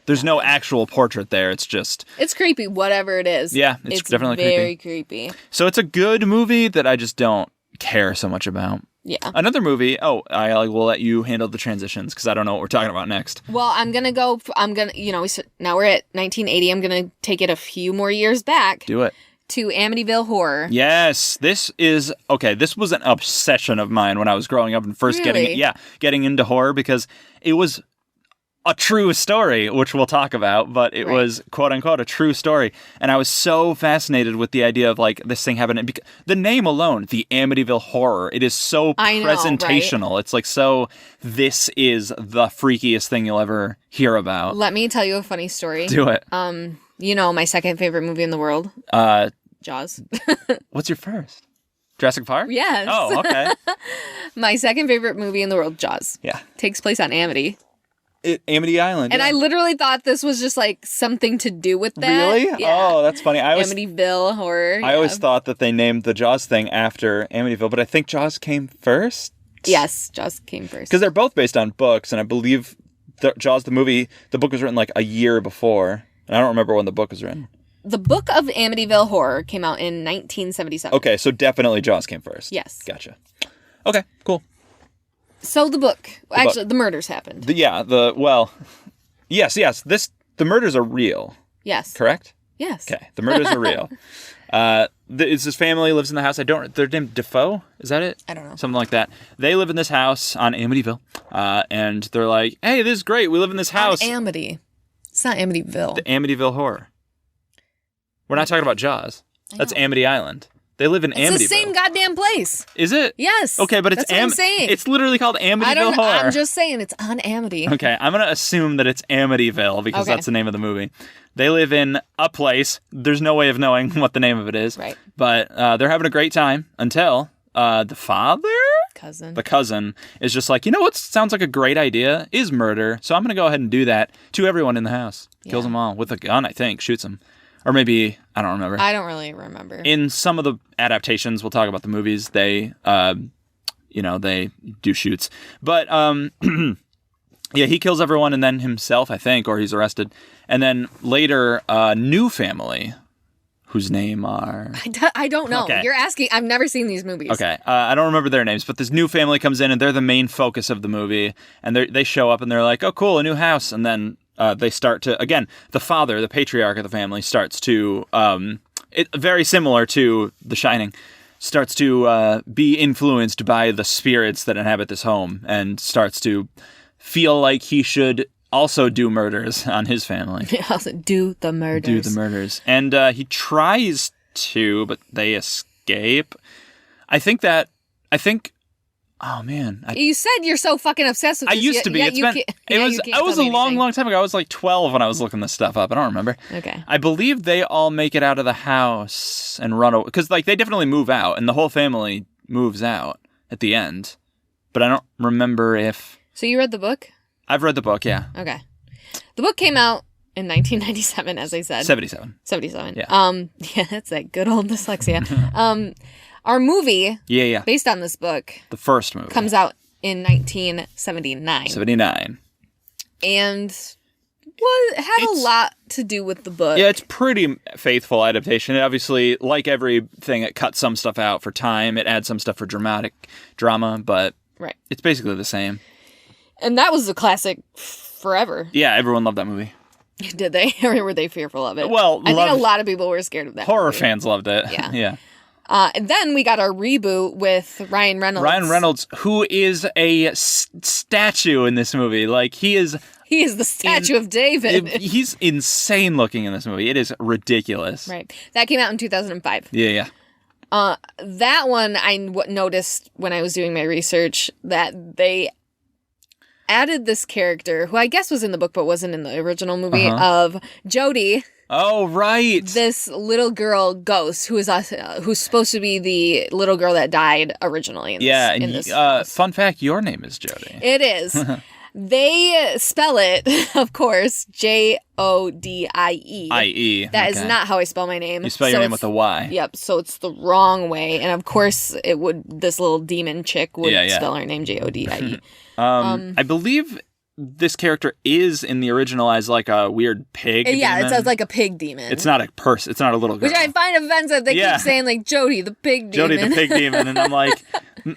Speaker 1: there's no actual portrait there. It's just.
Speaker 4: It's creepy, whatever it is.
Speaker 1: Yeah, it's definitely
Speaker 4: very creepy.
Speaker 1: So it's a good movie that I just don't care so much about.
Speaker 4: Yeah.
Speaker 1: Another movie. Oh, I will let you handle the transitions because I don't know what we're talking about next.
Speaker 4: Well, now we're at 1980. I'm going to take it a few more years back.
Speaker 1: Do it.
Speaker 4: To Amityville Horror.
Speaker 1: Yes. This was an obsession of mine when I was growing up and first getting into horror because it was a true story, which we'll talk about, but it was quote unquote a true story. And I was so fascinated with the idea of this thing happening. The name alone, the Amityville Horror, it is so presentational. Right? It's so, this is the freakiest thing you'll ever hear about.
Speaker 4: Let me tell you a funny story.
Speaker 1: Do it.
Speaker 4: My second favorite movie in the world? Jaws.
Speaker 1: What's your first? Jurassic Park?
Speaker 4: Yes.
Speaker 1: Oh, okay.
Speaker 4: My second favorite movie in the world, Jaws.
Speaker 1: Yeah.
Speaker 4: Takes place on Amity.
Speaker 1: Amity Island.
Speaker 4: And
Speaker 1: yeah.
Speaker 4: I literally thought this was just like something to do with that.
Speaker 1: Really?
Speaker 4: Yeah.
Speaker 1: Oh, that's funny.
Speaker 4: Amityville horror.
Speaker 1: I always thought that they named the Jaws thing after Amityville, but I think Jaws came first.
Speaker 4: Yes, Jaws came first.
Speaker 1: Because they're both based on books, and I believe Jaws, the movie, the book was written like a year before. And I don't remember when the book was written.
Speaker 4: The book of Amityville Horror came out in 1977.
Speaker 1: Okay, so definitely Jaws came first.
Speaker 4: Yes.
Speaker 1: Gotcha. Okay, cool.
Speaker 4: So the book. The murders happened.
Speaker 1: Yes. The murders are real,
Speaker 4: Yes.
Speaker 1: correct?
Speaker 4: Yes.
Speaker 1: Okay, the murders are real. It's his family lives in the house. Their name Defoe? Is that it?
Speaker 4: I don't know.
Speaker 1: Something like that. They live in this house on Amityville, and they're like, "Hey, this is great. We live in this house."
Speaker 4: Amity. It's not Amityville.
Speaker 1: The Amityville Horror. We're not talking about Jaws. That's Amity Island. They live in Amityville.
Speaker 4: It's the same goddamn place.
Speaker 1: Is it?
Speaker 4: Yes.
Speaker 1: Okay, but it's
Speaker 4: That's what I'm saying.
Speaker 1: It's literally called Amityville Horror.
Speaker 4: I'm just saying it's on Amity.
Speaker 1: Okay, I'm gonna assume that it's Amityville because that's the name of the movie. They live in a place. There's no way of knowing what the name of it is.
Speaker 4: Right.
Speaker 1: But they're having a great time until the cousin is just like, you know what sounds like a great idea is murder. So I'm gonna go ahead and do that to everyone in the house. Kills them all with a gun, I think. Shoots them. Or maybe, I don't remember.
Speaker 4: I don't really remember.
Speaker 1: In some of the adaptations, we'll talk about the movies, they do shoots. But, yeah, he kills everyone and then himself, I think, or he's arrested. And then later, new family, whose name are...
Speaker 4: I don't know.
Speaker 1: Okay.
Speaker 4: You're asking. I've never seen these movies.
Speaker 1: Okay, I don't remember their names, but this new family comes in and they're the main focus of the movie. And they show up and they're like, oh, cool, a new house. And then... they start to, again, the father, the patriarch of the family, starts to, very similar to The Shining, starts to be influenced by the spirits that inhabit this home and starts to feel like he should also do murders on his family.
Speaker 4: Also do the murders.
Speaker 1: And he tries to, but they escape. Oh man!
Speaker 4: You said you're so fucking obsessed with this.
Speaker 1: I used to be. It was a long time ago. I was like 12 when I was looking this stuff up. I don't remember.
Speaker 4: Okay.
Speaker 1: I believe they all make it out of the house and run away because like they definitely move out and the whole family moves out at the end. But I don't remember if.
Speaker 4: So you read the book?
Speaker 1: I've read the book. Yeah.
Speaker 4: Okay. The book came out in 1997, as I said.
Speaker 1: 77.
Speaker 4: 77.
Speaker 1: Yeah.
Speaker 4: Yeah, that's that good old dyslexia. Our movie, based on this book,
Speaker 1: the first movie,
Speaker 4: comes out in 1979.
Speaker 1: 79.
Speaker 4: And had a lot to do with the book.
Speaker 1: Yeah, it's pretty faithful adaptation. Obviously, like everything, it cuts some stuff out for time. It adds some stuff for drama, but it's basically the same.
Speaker 4: And that was a classic forever.
Speaker 1: Yeah, everyone loved that movie.
Speaker 4: Did they? Or were they fearful of it?
Speaker 1: Well,
Speaker 4: I think a lot of people were scared of that
Speaker 1: horror
Speaker 4: movie.
Speaker 1: fans loved it.
Speaker 4: Yeah.
Speaker 1: Yeah.
Speaker 4: And then we got our reboot with Ryan Reynolds.
Speaker 1: Ryan Reynolds, who is a statue in this movie. Like, he is
Speaker 4: the statue of David.
Speaker 1: He's insane looking in this movie. It is ridiculous.
Speaker 4: Right. That came out in 2005.
Speaker 1: Yeah.
Speaker 4: That one I noticed when I was doing my research that they added this character, who I guess was in the book but wasn't in the original movie, of Jody.
Speaker 1: Oh, right.
Speaker 4: This little girl ghost who's supposed to be the little girl that died originally. In this
Speaker 1: fun fact, your name is Jody.
Speaker 4: It is. They spell it, of course, Jodie.
Speaker 1: I-E.
Speaker 4: That is not how I spell my name.
Speaker 1: You spell your name with a Y.
Speaker 4: Yep, so it's the wrong way. And of course, this little demon chick would spell her name Jodie.
Speaker 1: I believe this character is in the original as like a weird pig demon.
Speaker 4: It sounds like a pig demon.
Speaker 1: It's not a person. It's not a little girl.
Speaker 4: Which I find offensive. They keep saying like Jody the pig demon.
Speaker 1: Jody the pig demon. And I'm like,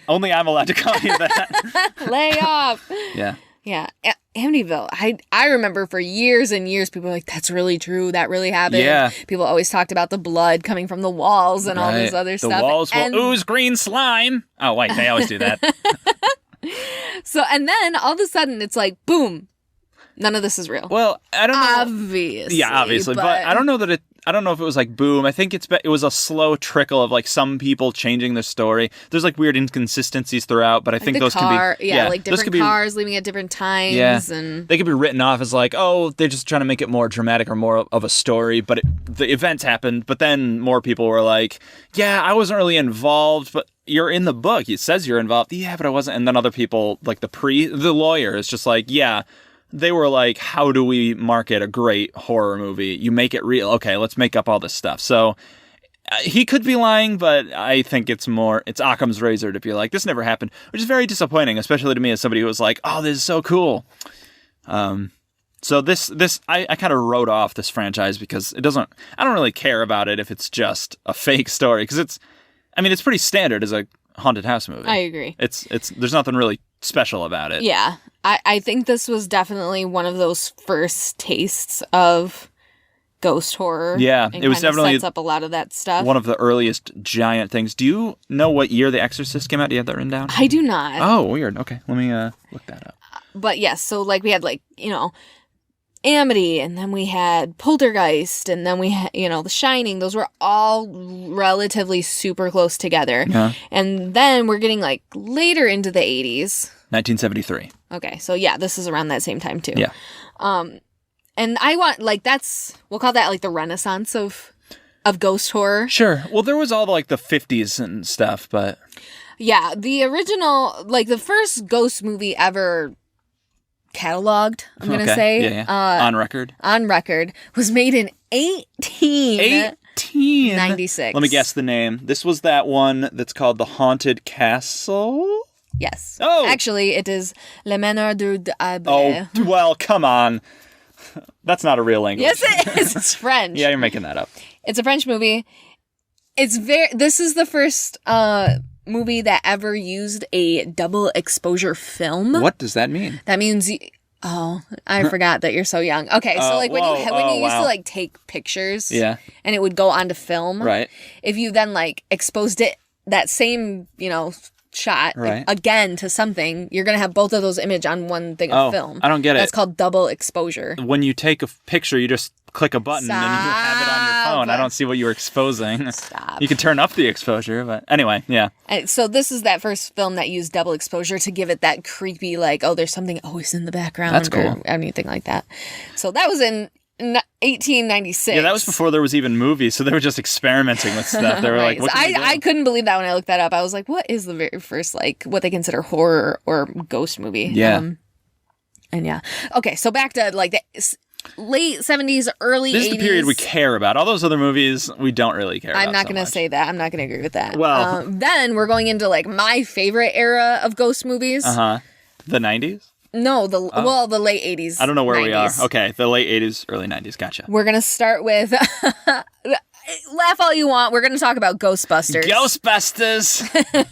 Speaker 1: only I'm allowed to call you that.
Speaker 4: Lay off.
Speaker 1: Yeah.
Speaker 4: Yeah. Amityville. I remember for years and years people were like, that's really true. That really happened.
Speaker 1: Yeah.
Speaker 4: People always talked about the blood coming from the walls and all this other stuff.
Speaker 1: The walls will ooze green slime. Oh, wait. They always do that.
Speaker 4: So, and then all of a sudden it's like, boom. None of this is real.
Speaker 1: Well, I don't know.
Speaker 4: Obviously.
Speaker 1: Yeah, obviously. But I don't know that I don't know if it was like boom. I think it was a slow trickle of like some people changing their story. There's like weird inconsistencies throughout, but I think those can be
Speaker 4: like different cars leaving at different times.
Speaker 1: Yeah,
Speaker 4: and
Speaker 1: they could be written off as like, oh, they're just trying to make it more dramatic or more of a story. But the events happened. But then more people were like, yeah, I wasn't really involved, but you're in the book. It says you're involved. Yeah, but I wasn't. And then other people like the lawyer is just like, yeah. they were like, how do we market a great horror movie? You make it real. Okay, let's make up all this stuff. So he could be lying, but I think it's Occam's razor to be like, this never happened, which is very disappointing, especially to me as somebody who was like, oh, this is so cool. So I kind of wrote off this franchise because I don't really care about it if it's just a fake story, because it's pretty standard as a haunted house movie.
Speaker 4: I agree.
Speaker 1: It's there's nothing really special about it.
Speaker 4: Yeah. I think this was definitely one of those first tastes of ghost horror.
Speaker 1: Yeah, it was definitely
Speaker 4: sets up a lot of that stuff.
Speaker 1: One of the earliest giant things. Do you know what year The Exorcist came out? Do you have that written down?
Speaker 4: I do not.
Speaker 1: Oh, weird. Okay, let me look that up.
Speaker 4: But yes, so like we had Amity, and then we had Poltergeist, and then we had, The Shining. Those were all relatively super close together.
Speaker 1: Yeah.
Speaker 4: And then we're getting later into the 80s.
Speaker 1: 1973.
Speaker 4: Okay, so yeah, this is around that same time too.
Speaker 1: Yeah.
Speaker 4: And I want we'll call that the Renaissance of ghost horror.
Speaker 1: Sure. Well, there was all the 50s and stuff, but
Speaker 4: yeah, the original the first ghost movie ever cataloged, I'm gonna say.
Speaker 1: Yeah. On record.
Speaker 4: On record was made in 1896.
Speaker 1: Let me guess the name. This was that one that's called The Haunted Castle?
Speaker 4: Yes.
Speaker 1: Oh!
Speaker 4: Actually, it is Le Meneur du Diable.
Speaker 1: Oh, well, come on. That's not a real language.
Speaker 4: Yes, it is. It's French.
Speaker 1: Yeah, you're making that up.
Speaker 4: It's a French movie. This is the first movie that ever used a double exposure film.
Speaker 1: What does that mean?
Speaker 4: That means I forgot that you're so young. Okay, so when you used to take pictures,
Speaker 1: yeah,
Speaker 4: and it would go onto film,
Speaker 1: right?
Speaker 4: If you then exposed it that same shot again to something, you're gonna have both of those image on one thing of film.
Speaker 1: I don't get it.
Speaker 4: That's called double exposure.
Speaker 1: When you take a picture, you just click a button and you have it on your phone. I don't see what you were exposing.
Speaker 4: Stop.
Speaker 1: You can turn up the exposure, but anyway, yeah.
Speaker 4: And so this is that first film that used double exposure to give it that creepy, there's something always in the background.
Speaker 1: That's cool.
Speaker 4: Or anything like that. So that was in 1896.
Speaker 1: Yeah, that was before there was even movies, so they were just experimenting with stuff. They were
Speaker 4: right.
Speaker 1: what can we do?
Speaker 4: I couldn't believe that when I looked that up. I was like, what is the very first, what they consider horror or ghost movie?
Speaker 1: Yeah.
Speaker 4: And yeah. Okay, so back to, the late 70s, early 80s.
Speaker 1: This is the period we care about. All those other movies, we don't really care about.
Speaker 4: I'm not going to say that. I'm not going to agree with that.
Speaker 1: Well.
Speaker 4: Then we're going into, my favorite era of ghost movies.
Speaker 1: Uh-huh. The 90s?
Speaker 4: No, the late 80s.
Speaker 1: I don't know where
Speaker 4: 90s.
Speaker 1: we are. Okay, the late 80s, early 90s. Gotcha.
Speaker 4: We're going to start with... Laugh all you want. We're going to talk about Ghostbusters.
Speaker 1: Ghostbusters!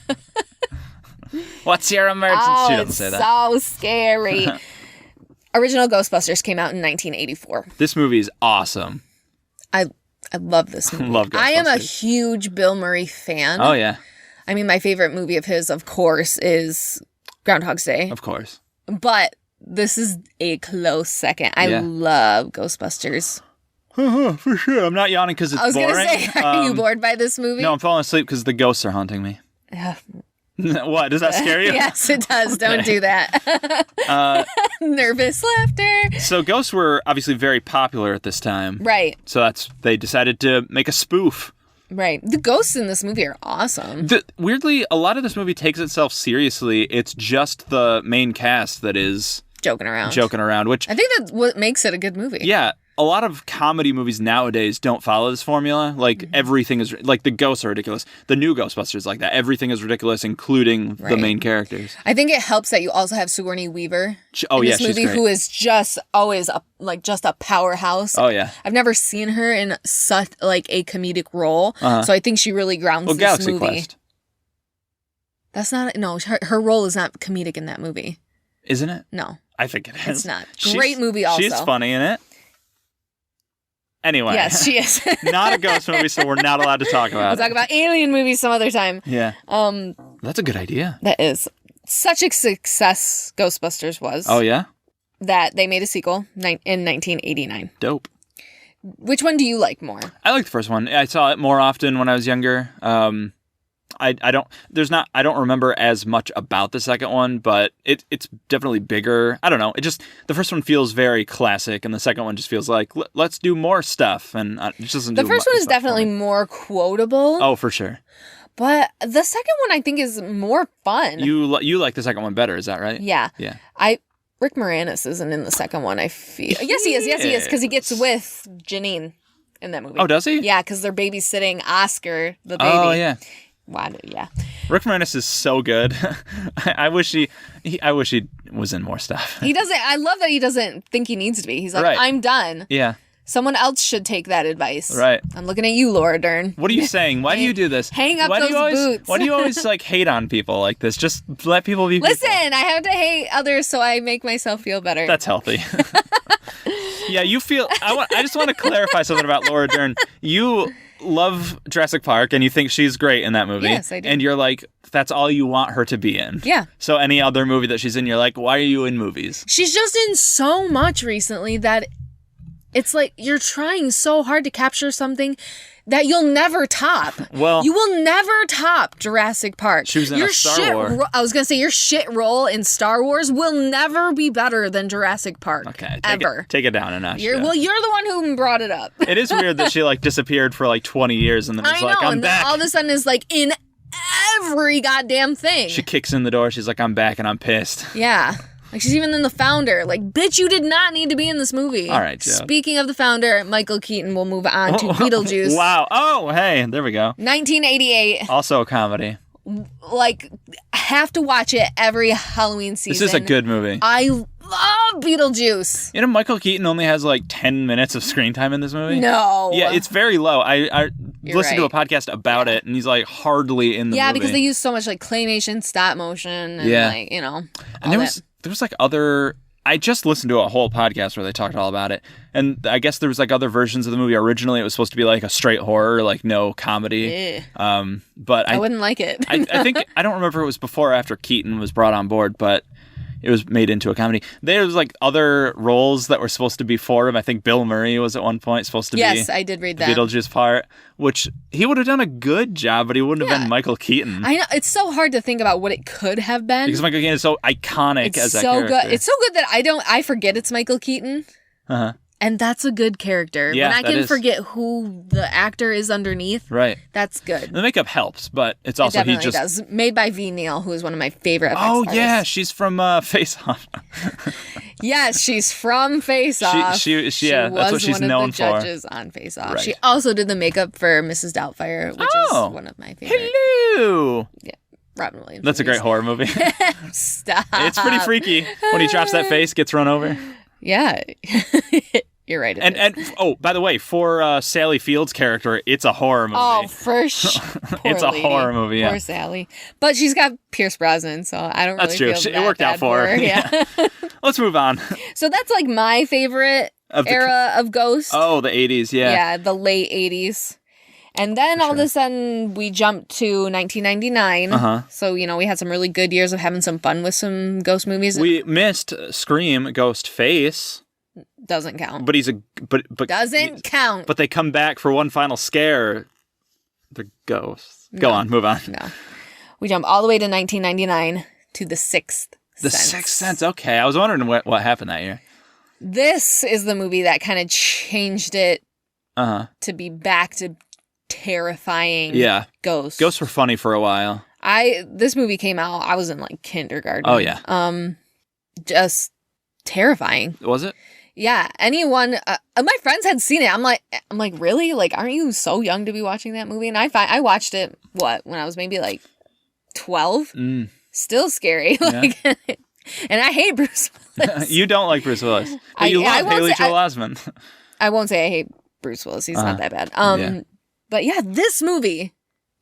Speaker 1: What's your emergency?
Speaker 4: Oh,
Speaker 1: She doesn't
Speaker 4: it's
Speaker 1: say that.
Speaker 4: so scary. Original Ghostbusters came out in 1984.
Speaker 1: This movie is awesome.
Speaker 4: I love this movie.
Speaker 1: Love Ghostbusters.
Speaker 4: I am a huge Bill Murray fan.
Speaker 1: Oh, yeah.
Speaker 4: My favorite movie of his, of course, is Groundhog's Day.
Speaker 1: Of course.
Speaker 4: But this is a close second. I love Ghostbusters.
Speaker 1: For sure. I'm not yawning because it's boring.
Speaker 4: I was going to say, are you bored by this movie?
Speaker 1: No, I'm falling asleep because the ghosts are haunting me. What? Does that scare you?
Speaker 4: Yes, it does. Okay. Don't do that. Nervous laughter.
Speaker 1: So ghosts were obviously very popular at this time.
Speaker 4: Right.
Speaker 1: So they decided to make a spoof.
Speaker 4: Right. The ghosts in this movie are awesome.
Speaker 1: Weirdly, a lot of this movie takes itself seriously. It's just the main cast that is
Speaker 4: joking around,
Speaker 1: which
Speaker 4: I think that's what makes it a good movie.
Speaker 1: Yeah. A lot of comedy movies nowadays don't follow this formula. Everything is the ghosts are ridiculous. The new Ghostbusters like that. Everything is ridiculous, including the main characters.
Speaker 4: I think it helps that you also have Sigourney Weaver
Speaker 1: in
Speaker 4: this movie,
Speaker 1: she's great.
Speaker 4: who is just always just a powerhouse.
Speaker 1: Oh yeah.
Speaker 4: I've never seen her in such a comedic role, so I think she really grounds this
Speaker 1: Galaxy
Speaker 4: movie.
Speaker 1: Quest.
Speaker 4: That's not her role is not comedic in that movie,
Speaker 1: isn't it?
Speaker 4: No,
Speaker 1: I think it is.
Speaker 4: It's not. Great movie. Also,
Speaker 1: she's funny in it. Anyway.
Speaker 4: Yes, she is.
Speaker 1: Not a ghost movie, so we're not allowed to talk about it.
Speaker 4: We'll talk about alien movies some other time.
Speaker 1: Yeah. That's a good idea.
Speaker 4: That is. Such a success Ghostbusters was.
Speaker 1: Oh, yeah?
Speaker 4: That they made a sequel in 1989.
Speaker 1: Dope.
Speaker 4: Which one do you like more?
Speaker 1: I like the first one. I saw it more often when I was younger. I don't remember as much about the second one, but it's definitely bigger. I don't know. The first one feels very classic, and the second one just feels like let's do more stuff, and it just doesn't.
Speaker 4: The first one is definitely more quotable.
Speaker 1: Oh, for sure.
Speaker 4: But the second one I think is more fun.
Speaker 1: You like the second one better, is that right?
Speaker 4: Yeah.
Speaker 1: Yeah.
Speaker 4: Rick Moranis isn't in the second one, I feel. Yes, he is. Yes, he is. Because he gets with Janine in that movie.
Speaker 1: Oh, does he?
Speaker 4: Yeah, because they're babysitting Oscar, the baby.
Speaker 1: Oh, yeah.
Speaker 4: Wow, yeah.
Speaker 1: Rick Moranis is so good. I wish he was in more stuff.
Speaker 4: He doesn't. I love that he doesn't think he needs to be. He's like,
Speaker 1: Right.
Speaker 4: I'm done.
Speaker 1: Yeah.
Speaker 4: Someone else should take that advice.
Speaker 1: Right.
Speaker 4: I'm looking at you, Laura Dern.
Speaker 1: What are you saying? Why do you do this?
Speaker 4: Hang up
Speaker 1: why
Speaker 4: those
Speaker 1: do you always,
Speaker 4: boots.
Speaker 1: Why do you always like hate on people like this? Just let people be people.
Speaker 4: Listen, I have to hate others so I make myself feel better.
Speaker 1: That's healthy. Yeah, you feel. I just want to clarify something about Laura Dern. You love Jurassic Park and you think she's great in that movie.
Speaker 4: Yes, I do.
Speaker 1: And you're like, that's all you want her to be in.
Speaker 4: Yeah.
Speaker 1: So any other movie that she's in, you're like, why are you in movies?
Speaker 4: She's just in so much recently that it's like you're trying so hard to capture something that you'll never top.
Speaker 1: Well,
Speaker 4: you will never top Jurassic Park.
Speaker 1: She was in a Star Wars.
Speaker 4: I was going to say your shit role in Star Wars will never be better than Jurassic Park.
Speaker 1: Okay.
Speaker 4: Ever.
Speaker 1: Take it down a notch.
Speaker 4: Well, you're the one who brought it up.
Speaker 1: It is weird that she like disappeared for like 20 years and then was
Speaker 4: I
Speaker 1: like,
Speaker 4: know,
Speaker 1: I'm
Speaker 4: and then
Speaker 1: back.
Speaker 4: all of a sudden is like in every goddamn thing.
Speaker 1: She kicks in the door. She's like, I'm back and I'm pissed.
Speaker 4: Yeah. Like, she's even in The Founder. Like, bitch, you did not need to be in this movie.
Speaker 1: All right, Joe.
Speaker 4: Speaking of The Founder, Michael Keaton will move on to Beetlejuice.
Speaker 1: Wow. Oh, hey, there we go.
Speaker 4: 1988.
Speaker 1: Also a comedy.
Speaker 4: Like, have to watch it every Halloween season.
Speaker 1: This is a good movie.
Speaker 4: I love Beetlejuice.
Speaker 1: You know, Michael Keaton only has like 10 minutes of screen time in this movie.
Speaker 4: No.
Speaker 1: Yeah, it's very low. I
Speaker 4: You're
Speaker 1: listened to a
Speaker 4: right.
Speaker 1: podcast about it, and he's like hardly in the movie.
Speaker 4: Yeah, because they use so much like claymation, stop motion, and like, you know.
Speaker 1: And there was like other. I just listened to a whole podcast where they talked all about it, and I guess there was like other versions of the movie. Originally, it was supposed to be like a straight horror, like no comedy. But
Speaker 4: I wouldn't like it.
Speaker 1: I think I don't remember if it was before or after Keaton was brought on board, but it was made into a comedy. There was like other roles that were supposed to be for him. I think Bill Murray was at one point supposed to be.
Speaker 4: Yes, I did read
Speaker 1: the
Speaker 4: that.
Speaker 1: Beetlejuice part, which he would have done a good job, but he wouldn't have been Michael Keaton.
Speaker 4: I know, it's so hard to think about what it could have been.
Speaker 1: Because Michael Keaton is so iconic
Speaker 4: It's
Speaker 1: as that
Speaker 4: so
Speaker 1: character.
Speaker 4: good. It's so good that I forget it's Michael Keaton.
Speaker 1: Uh-huh.
Speaker 4: And that's a good character.
Speaker 1: Yeah,
Speaker 4: when I
Speaker 1: that
Speaker 4: can
Speaker 1: is.
Speaker 4: forget who the actor is underneath,
Speaker 1: Right.
Speaker 4: that's good.
Speaker 1: The makeup helps, but it's
Speaker 4: It
Speaker 1: also he
Speaker 4: definitely
Speaker 1: just.
Speaker 4: does. Made by V. Neal, who is one of my favorite effects
Speaker 1: Oh
Speaker 4: artists.
Speaker 1: yeah, she's from Face Off.
Speaker 4: Yes, she's from Face Off.
Speaker 1: She yeah, that's what she's
Speaker 4: was one
Speaker 1: known
Speaker 4: of the
Speaker 1: for.
Speaker 4: judges on Face Off.
Speaker 1: Right.
Speaker 4: She also did the makeup for Mrs. Doubtfire, which
Speaker 1: Oh.
Speaker 4: is one of my favorite.
Speaker 1: Hello.
Speaker 4: Robin Williams.
Speaker 1: That's a great
Speaker 4: movies.
Speaker 1: horror movie.
Speaker 4: Stop.
Speaker 1: It's pretty freaky when he drops that face, gets run over.
Speaker 4: Yeah. You're right.
Speaker 1: And oh, by the way, for Sally Field's character, it's a horror movie.
Speaker 4: Oh, for sure.
Speaker 1: It's a horror movie, yeah.
Speaker 4: Poor Sally. But she's got Pierce Brosnan, so I don't really
Speaker 1: That's true.
Speaker 4: feel
Speaker 1: It worked
Speaker 4: that
Speaker 1: out for her.
Speaker 4: Yeah.
Speaker 1: Let's move on.
Speaker 4: So that's like my favorite era of Ghost.
Speaker 1: Oh, the 80s, yeah.
Speaker 4: Yeah, the late 80s. And then all of a sudden we jumped to 1999.
Speaker 1: Uh-huh.
Speaker 4: So, you know, we had some really good years of having some fun with some ghost movies.
Speaker 1: We missed Scream, Ghost Face,
Speaker 4: Doesn't count.
Speaker 1: but he's a but
Speaker 4: Doesn't count.
Speaker 1: But they come back for one final scare. They're ghosts. Go on, move on.
Speaker 4: No. We jump all the way to 1999 to The Sixth
Speaker 1: The
Speaker 4: Sense.
Speaker 1: Sixth Sense. Okay, I was wondering what happened that year.
Speaker 4: This is the movie that kind of changed it
Speaker 1: Uh-huh.
Speaker 4: to be back to terrifying
Speaker 1: Yeah.
Speaker 4: ghosts.
Speaker 1: Ghosts were funny for a while.
Speaker 4: This movie came out, I was in like kindergarten.
Speaker 1: Oh, yeah.
Speaker 4: Just terrifying.
Speaker 1: Was it?
Speaker 4: Yeah, anyone my friends had seen it. I'm like really? Like, aren't you so young to be watching that movie? And I watched it when I was maybe like 12. Still scary. Like, and I hate Bruce Willis.
Speaker 1: You don't like Bruce Willis. But you love
Speaker 4: won't
Speaker 1: Haley
Speaker 4: say-
Speaker 1: Joel Osment.
Speaker 4: I won't say I hate Bruce Willis. He's not that bad. But yeah, this movie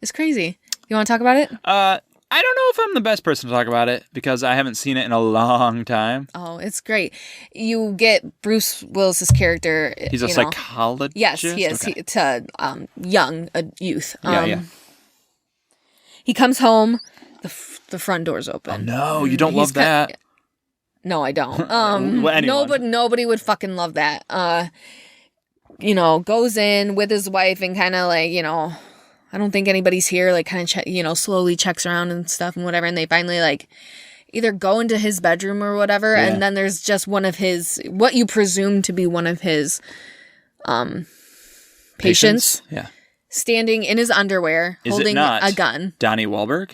Speaker 4: is crazy. You want to talk about it?
Speaker 1: I don't know if I'm the best person to talk about it because I haven't seen it in a long time.
Speaker 4: Oh, it's great. You get Bruce Willis's character.
Speaker 1: He's a psychologist?
Speaker 4: Yes, he is.
Speaker 1: Okay.
Speaker 4: To young youth.
Speaker 1: Yeah.
Speaker 4: He comes home. The front door's open.
Speaker 1: Oh, no, you don't love that.
Speaker 4: No, I don't.
Speaker 1: Well, anyone.
Speaker 4: Nobody would fucking love that. Goes in with his wife and kind of like, I don't think anybody's here, like kind of, slowly checks around and stuff and whatever. And they finally like either go into his bedroom or whatever.
Speaker 1: Yeah.
Speaker 4: And then there's just one of his, what you presume to be one of his patients
Speaker 1: Yeah.
Speaker 4: standing in his underwear
Speaker 1: Is it
Speaker 4: holding
Speaker 1: not
Speaker 4: a gun.
Speaker 1: Donnie Wahlberg?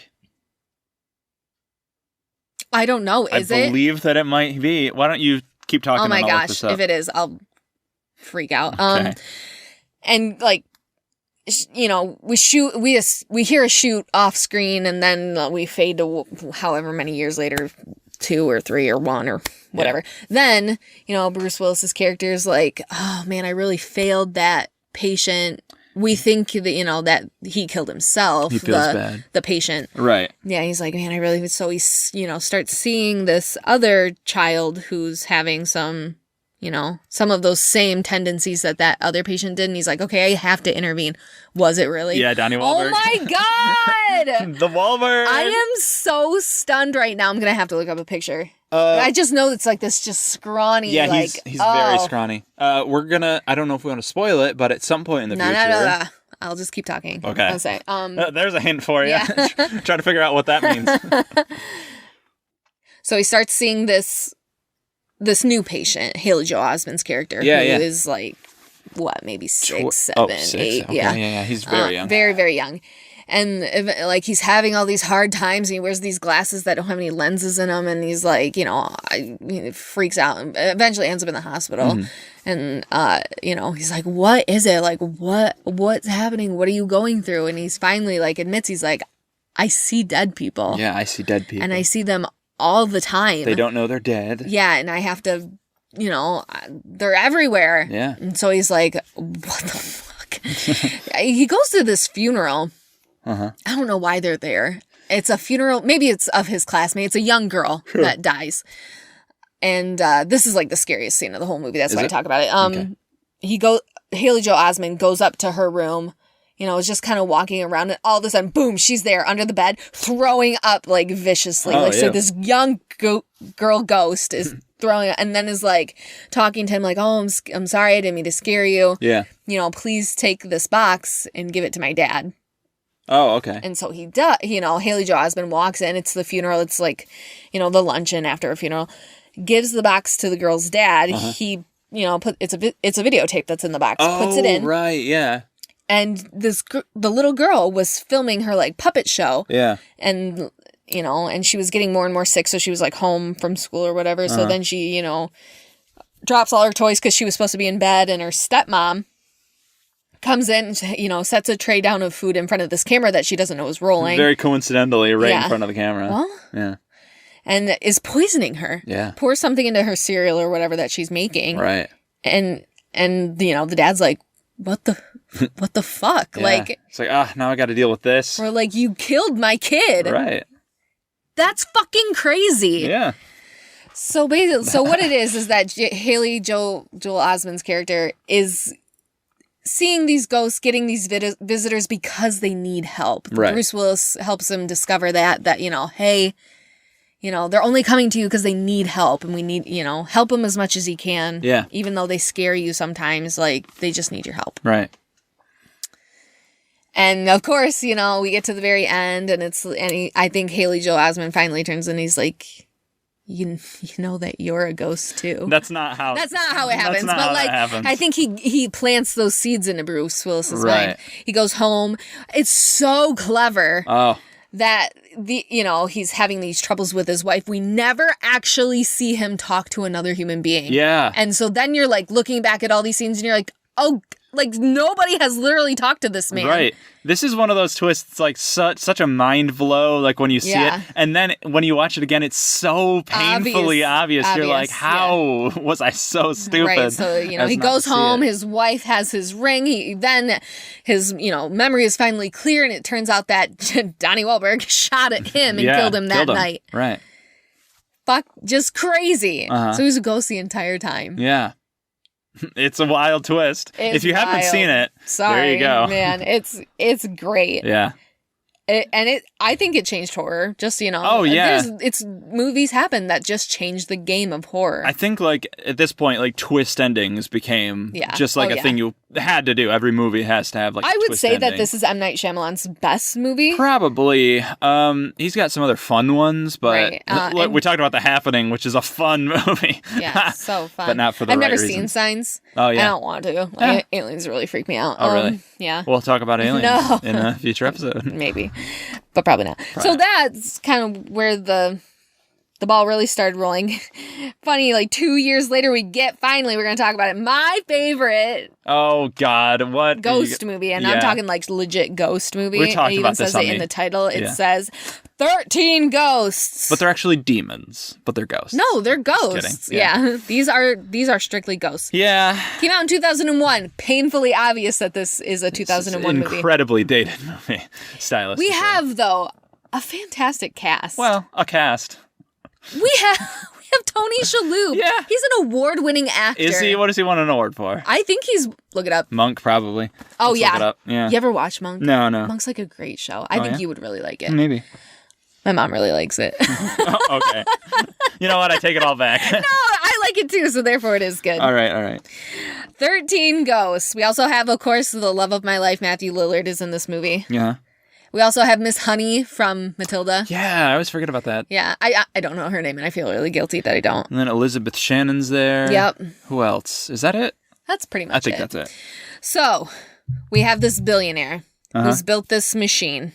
Speaker 4: I don't know. Is it?
Speaker 1: I believe that it might be. Why don't you keep talking?
Speaker 4: Oh my
Speaker 1: and I'll look
Speaker 4: gosh.
Speaker 1: this up.
Speaker 4: If it is, I'll freak out.
Speaker 1: Okay.
Speaker 4: And like, you know, we hear a shoot off screen, and then we fade to however many years later, 2 or 3 or 1 or whatever. Yeah. Then, you know, Bruce Willis's character is like, oh man, I really failed that patient. We think that, you know, that he killed himself.
Speaker 1: He feels bad.
Speaker 4: The patient.
Speaker 1: Right.
Speaker 4: Yeah, he's like, man, I really... So he, you know, starts seeing this other child who's having some, you know, some of those same tendencies that other patient did. And he's like, okay, I have to intervene. Was it really?
Speaker 1: Yeah, Donnie Wahlberg.
Speaker 4: Oh my God!
Speaker 1: The Wahlberg!
Speaker 4: I am so stunned right now. I'm going to have to look up a picture. I just know it's like this just scrawny.
Speaker 1: Yeah,
Speaker 4: like,
Speaker 1: he's very scrawny. We're gonna, I don't know if we want to spoil it, but at some point in the future.
Speaker 4: No. I'll just keep talking.
Speaker 1: Okay.
Speaker 4: I'll say,
Speaker 1: there's a hint for you.
Speaker 4: Yeah.
Speaker 1: Try to figure out what that means.
Speaker 4: So he starts seeing this new patient, Haley Joel Osment's character, who is like, what, maybe 6, 7, 8.
Speaker 1: Okay,
Speaker 4: yeah.
Speaker 1: Yeah. He's very young.
Speaker 4: Very, very young. And like he's having all these hard times, and he wears these glasses that don't have any lenses in them, and he's like, you know, he freaks out, and eventually ends up in the hospital. Mm-hmm. And you know, he's like, what is it? Like, what's happening? What are you going through? And he's finally like admits, he's like, I see dead people.
Speaker 1: Yeah, I see dead people,
Speaker 4: and I see them all the time.
Speaker 1: They don't know they're dead.
Speaker 4: Yeah, and I have to, you know, they're everywhere.
Speaker 1: Yeah.
Speaker 4: And so he's like, what the fuck? He goes to this funeral.
Speaker 1: Uh-huh.
Speaker 4: I don't know why they're there. It's a funeral. Maybe it's of his classmate. It's a young girl that dies. And this is like the scariest scene of the whole movie. That's why I talk about it. Okay. Haley Joel Osment goes up to her room, you know, is just kind of walking around, and all of a sudden, boom, she's there under the bed, throwing up like viciously. So this young girl ghost is throwing up, and then is like talking to him like, oh, I'm sorry, I didn't mean to scare you. Yeah. You know, please take this box and give it to my dad.
Speaker 1: Oh, okay.
Speaker 4: And so he does, you know, Haley Joel Osment walks in. It's the funeral. It's like, you know, the luncheon after a funeral. Gives the box to the girl's dad. Uh-huh. He, you know, it's a videotape that's in the box. Puts it in.
Speaker 1: Right, yeah.
Speaker 4: And the little girl was filming her like puppet show.
Speaker 1: Yeah.
Speaker 4: And, you know, and she was getting more and more sick. So she was like home from school or whatever. So then she, you know, drops all her toys because she was supposed to be in bed, and her stepmom comes in, you know, sets a tray down of food in front of this camera that she doesn't know is rolling.
Speaker 1: Very coincidentally, right in front of the camera.
Speaker 4: Well,
Speaker 1: yeah.
Speaker 4: And is poisoning her. Yeah. Pours something into her cereal or whatever that she's making.
Speaker 1: Right.
Speaker 4: And you know, the dad's like, what the fuck?
Speaker 1: Yeah.
Speaker 4: Like,
Speaker 1: it's like, now I got to deal with this.
Speaker 4: Or like, you killed my kid.
Speaker 1: Right.
Speaker 4: That's fucking crazy.
Speaker 1: Yeah.
Speaker 4: So basically, so what it is that Haley Joel Osment's character is seeing these ghosts, getting these visitors because they need help. Right. Bruce Willis helps him discover that, you know, hey, you know, they're only coming to you because they need help, and we need, you know, help them as much as you can. Yeah. Even though they scare you sometimes, like, they just need your help.
Speaker 1: Right.
Speaker 4: And of course, you know, we get to the very end, and I think Haley Joel Osment finally turns and he's like, you know that you're a ghost too.
Speaker 1: That's not how it happens.
Speaker 4: But like, I think he plants those seeds into Bruce Willis's mind. He goes home. It's so clever. Oh. That you know, he's having these troubles with his wife. We never actually see him talk to another human being. Yeah. And so then you're like looking back at all these scenes, and you're like, oh, like nobody has literally talked to this man. Right.
Speaker 1: This is one of those twists, like such a mind blow, like when you see it. And then when you watch it again, it's so painfully obvious. You're like, how was I so stupid?
Speaker 4: Right. So, you know, he goes home, his wife has his ring. Then his, you know, memory is finally clear, and it turns out that Donnie Wahlberg shot at him and killed him that night.
Speaker 1: Right.
Speaker 4: Fuck, just crazy. So he was a ghost the entire time.
Speaker 1: Yeah. It's a wild twist. If you haven't seen it, there you go.
Speaker 4: Man, it's great.
Speaker 1: Yeah.
Speaker 4: I think it changed horror. Just, you know.
Speaker 1: Oh, yeah.
Speaker 4: It's movies happen that just changed the game of horror.
Speaker 1: I think, like, at this point, like, twist endings became just like a thing you had to do. Every movie has to have, like,
Speaker 4: I would say that this is M. Night Shyamalan's best movie.
Speaker 1: Probably. He's got some other fun ones, but we talked about The Happening, which is a fun movie.
Speaker 4: Yeah, so fun.
Speaker 1: But not for the
Speaker 4: I've
Speaker 1: right
Speaker 4: never
Speaker 1: reasons.
Speaker 4: seen Signs.
Speaker 1: Oh, yeah.
Speaker 4: I don't want to. Like, aliens really freak me out.
Speaker 1: Oh, really?
Speaker 4: Yeah.
Speaker 1: We'll talk about aliens in a future episode.
Speaker 4: Maybe. But probably not. So that's kind of where the the ball really started rolling. Funny, like 2 years later, we're going to talk about it. My favorite
Speaker 1: Oh, God. What?
Speaker 4: ghost movie. And
Speaker 1: Yeah.
Speaker 4: I'm talking like legit ghost movie.
Speaker 1: We talked
Speaker 4: it even
Speaker 1: about this
Speaker 4: says
Speaker 1: on
Speaker 4: it in
Speaker 1: the-
Speaker 4: the title. It
Speaker 1: yeah.
Speaker 4: says 13 ghosts.
Speaker 1: But they're actually demons, but they're ghosts.
Speaker 4: No, they're ghosts.
Speaker 1: kidding. Yeah.
Speaker 4: These are strictly ghosts.
Speaker 1: Yeah.
Speaker 4: Came out in 2001. Painfully obvious that this is a 2001 movie.
Speaker 1: Incredibly dated movie, stylistically.
Speaker 4: We have, though, a fantastic cast.
Speaker 1: Well, a cast.
Speaker 4: We have Tony Shalhoub.
Speaker 1: Yeah.
Speaker 4: He's an award-winning actor.
Speaker 1: Is he? What does he want an award for?
Speaker 4: I think he's... Look it up.
Speaker 1: Monk, probably.
Speaker 4: Oh,
Speaker 1: Let's
Speaker 4: yeah.
Speaker 1: Look it up. Yeah.
Speaker 4: You ever watch Monk?
Speaker 1: No.
Speaker 4: Monk's like a great show. I think
Speaker 1: yeah?
Speaker 4: you would really like it.
Speaker 1: Maybe.
Speaker 4: My mom really likes it.
Speaker 1: Oh, okay. You know what? I take it all back.
Speaker 4: No, I like it too, so therefore it is good.
Speaker 1: All right.
Speaker 4: 13 ghosts. We also have, of course, the love of my life, Matthew Lillard, is in this movie.
Speaker 1: Yeah.
Speaker 4: We also have Miss Honey from Matilda.
Speaker 1: Yeah, I always forget about that.
Speaker 4: Yeah, I don't know her name, and I feel really guilty that I don't.
Speaker 1: And then Elizabeth Shannon's there.
Speaker 4: Yep.
Speaker 1: Who else? Is that it?
Speaker 4: That's pretty much it.
Speaker 1: I think that's it.
Speaker 4: So, we have this billionaire who's built this machine.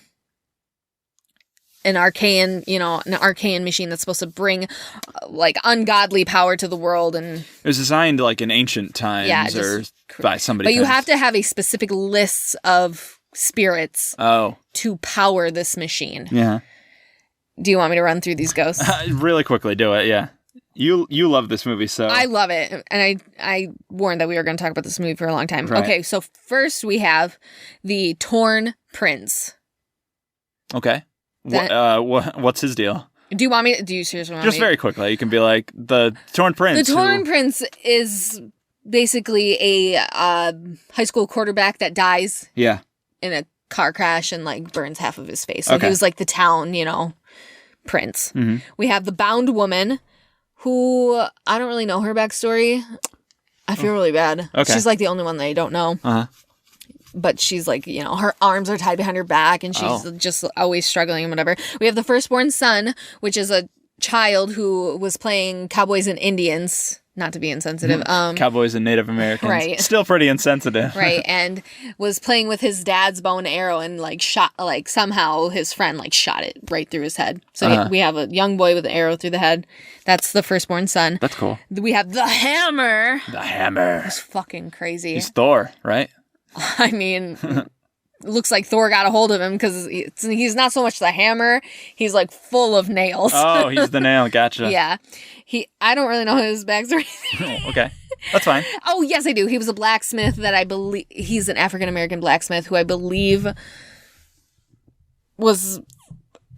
Speaker 4: An arcane machine that's supposed to bring like ungodly power to the world, and
Speaker 1: It was designed like in ancient times or by somebody.
Speaker 4: but you have to have a specific list of spirits
Speaker 1: Oh,
Speaker 4: to power this machine.
Speaker 1: yeah.
Speaker 4: Do you want me to run through these ghosts?
Speaker 1: Really quickly, do it. Yeah. You love this movie, so
Speaker 4: I love it, and I warned that we were going to talk about this movie for a long time.
Speaker 1: Right.
Speaker 4: Okay, so first we have the Torn Prince.
Speaker 1: okay. What's his deal?
Speaker 4: Do you want me? Do you seriously want
Speaker 1: Just
Speaker 4: me?
Speaker 1: very quickly, you can be like the Torn Prince.
Speaker 4: The Torn
Speaker 1: who-
Speaker 4: Prince is basically a high school quarterback that dies
Speaker 1: Yeah.
Speaker 4: in a car crash and like burns half of his face. So
Speaker 1: Okay.
Speaker 4: he was like the town, prince.
Speaker 1: Mm-hmm.
Speaker 4: We have the Bound Woman, who I don't really know her backstory. I feel really bad.
Speaker 1: Okay.
Speaker 4: She's like the only one that I don't know.
Speaker 1: Uh-huh.
Speaker 4: But she's like, her arms are tied behind her back and she's just always struggling and whatever. We have the Firstborn Son, which is a child who was playing cowboys and Indians. Not to be insensitive.
Speaker 1: Cowboys and Native Americans.
Speaker 4: Right.
Speaker 1: Still pretty insensitive.
Speaker 4: Right, and was playing with his dad's bow and arrow and somehow his friend shot it right through his head. So we have a young boy with an arrow through the head. That's the Firstborn Son.
Speaker 1: That's cool.
Speaker 4: We have the Hammer.
Speaker 1: The Hammer.
Speaker 4: It's fucking crazy.
Speaker 1: He's Thor, right?
Speaker 4: I mean, looks like Thor got a hold of him because he's not so much the hammer. He's like full of nails.
Speaker 1: Oh, he's the nail. Gotcha.
Speaker 4: Yeah. I don't really know his backstory.
Speaker 1: Okay. That's fine.
Speaker 4: Oh, yes, I do. He was a blacksmith that I believe he's an African-American blacksmith who I believe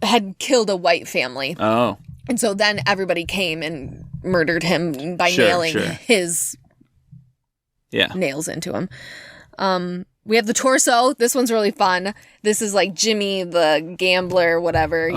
Speaker 4: had killed a white family.
Speaker 1: Oh.
Speaker 4: And so then everybody came and murdered him by
Speaker 1: Sure,
Speaker 4: nailing
Speaker 1: sure.
Speaker 4: his
Speaker 1: Yeah.
Speaker 4: nails into him. We have the torso. This one's really fun. This is like Jimmy the gambler, whatever,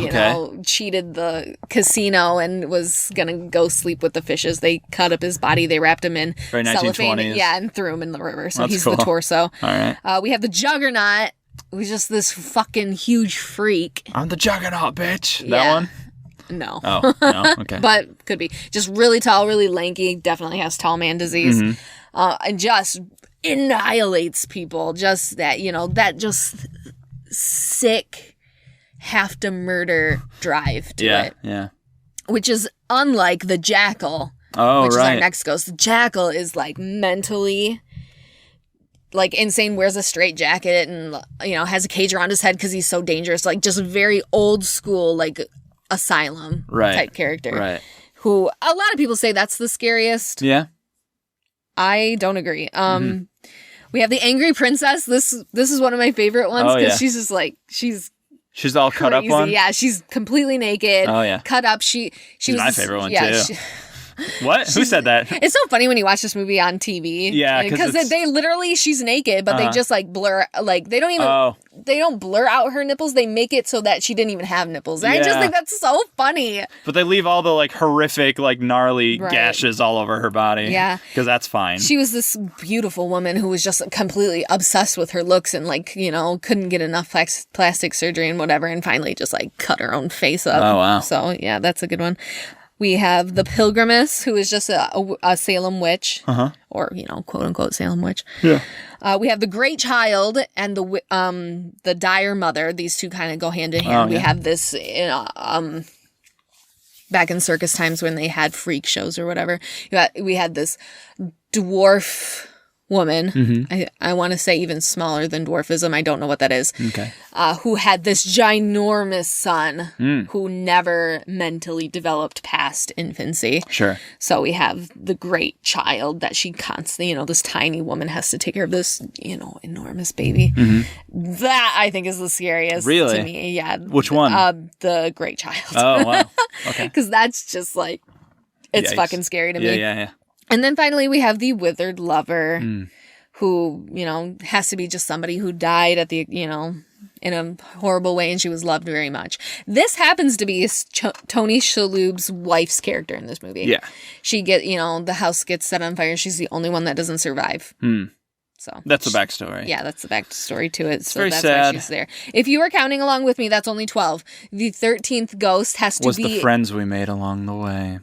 Speaker 4: cheated the casino and was gonna go sleep with the fishes. They cut up his body, they wrapped him in
Speaker 1: Very
Speaker 4: cellophane,
Speaker 1: 1920s.
Speaker 4: and threw him in the river. So
Speaker 1: That's
Speaker 4: he's
Speaker 1: cool.
Speaker 4: the torso.
Speaker 1: All right.
Speaker 4: We have the Juggernaut, who's just this fucking huge freak.
Speaker 1: I'm the Juggernaut, bitch.
Speaker 4: Yeah.
Speaker 1: That one?
Speaker 4: No.
Speaker 1: Oh, no. Okay.
Speaker 4: But could be. Just really tall, really lanky, definitely has tall man disease.
Speaker 1: Mm-hmm.
Speaker 4: And just annihilates people. Just that, that just sick, have to murder drive to
Speaker 1: yeah.
Speaker 4: it.
Speaker 1: Yeah.
Speaker 4: Which is unlike the Jackal,
Speaker 1: Oh,
Speaker 4: which
Speaker 1: right.
Speaker 4: is our next ghost. The Jackal is mentally insane, wears a straight jacket and, has a cage around his head because he's so dangerous. Just very old school, asylum type character.
Speaker 1: Right.
Speaker 4: Who a lot of people say that's the scariest.
Speaker 1: Yeah.
Speaker 4: I don't agree. We have the Angry Princess. This is one of my favorite ones
Speaker 1: Oh,
Speaker 4: because
Speaker 1: yeah.
Speaker 4: she's just
Speaker 1: She's all cut up
Speaker 4: crazy.
Speaker 1: one?
Speaker 4: Yeah, she's completely naked.
Speaker 1: Oh, yeah.
Speaker 4: Cut up. She was
Speaker 1: my favorite one,
Speaker 4: yeah,
Speaker 1: too. What? Who said that?
Speaker 4: It's so funny when you watch this movie on TV.
Speaker 1: Yeah, 'cause
Speaker 4: because
Speaker 1: it's-
Speaker 4: they literally she's naked, but they just blur they don't even
Speaker 1: Oh.
Speaker 4: they don't blur out her nipples. They make it so that she didn't even have nipples. And I just
Speaker 1: Yeah.
Speaker 4: think that's so funny.
Speaker 1: But they leave all the horrific, gnarly
Speaker 4: Right.
Speaker 1: gashes all over her body.
Speaker 4: Yeah.
Speaker 1: Because that's fine.
Speaker 4: She was this beautiful woman who was just completely obsessed with her looks and couldn't get enough plastic surgery and whatever, and finally just cut her own face up.
Speaker 1: Oh, wow.
Speaker 4: So yeah, that's a good one. We have the Pilgrimess, who is just a Salem witch, or quote unquote Salem witch.
Speaker 1: Yeah.
Speaker 4: We have the Great Child and the Dire Mother. These two kind of go hand in hand.
Speaker 1: Oh,
Speaker 4: We
Speaker 1: yeah.
Speaker 4: have this back in circus times when they had freak shows or whatever. We had this dwarf woman. I want to say even smaller than dwarfism. I don't know what that is.
Speaker 1: Okay.
Speaker 4: Who had this ginormous son who never mentally developed past infancy.
Speaker 1: Sure.
Speaker 4: So we have the great child that she constantly, this tiny woman has to take care of this, enormous baby. That I think is the scariest
Speaker 1: Really?
Speaker 4: to me. Yeah.
Speaker 1: Which one?
Speaker 4: The great child.
Speaker 1: Oh, wow. Okay.
Speaker 4: Because that's just like, it's
Speaker 1: Yikes.
Speaker 4: fucking scary to me.
Speaker 1: Yeah.
Speaker 4: And then finally we have the withered lover who, has to be just somebody who died at the, in a horrible way, and she was loved very much. This happens to be Tony Shalhoub's wife's character in this movie.
Speaker 1: Yeah.
Speaker 4: She the house gets set on fire. She's the only one that doesn't survive. So
Speaker 1: That's the backstory.
Speaker 4: Yeah, that's the backstory to it. So
Speaker 1: very
Speaker 4: that's
Speaker 1: sad.
Speaker 4: why she's there. If you were counting along with me, that's only 12. The 13th ghost has to
Speaker 1: Was
Speaker 4: be...
Speaker 1: the friends we made along the way.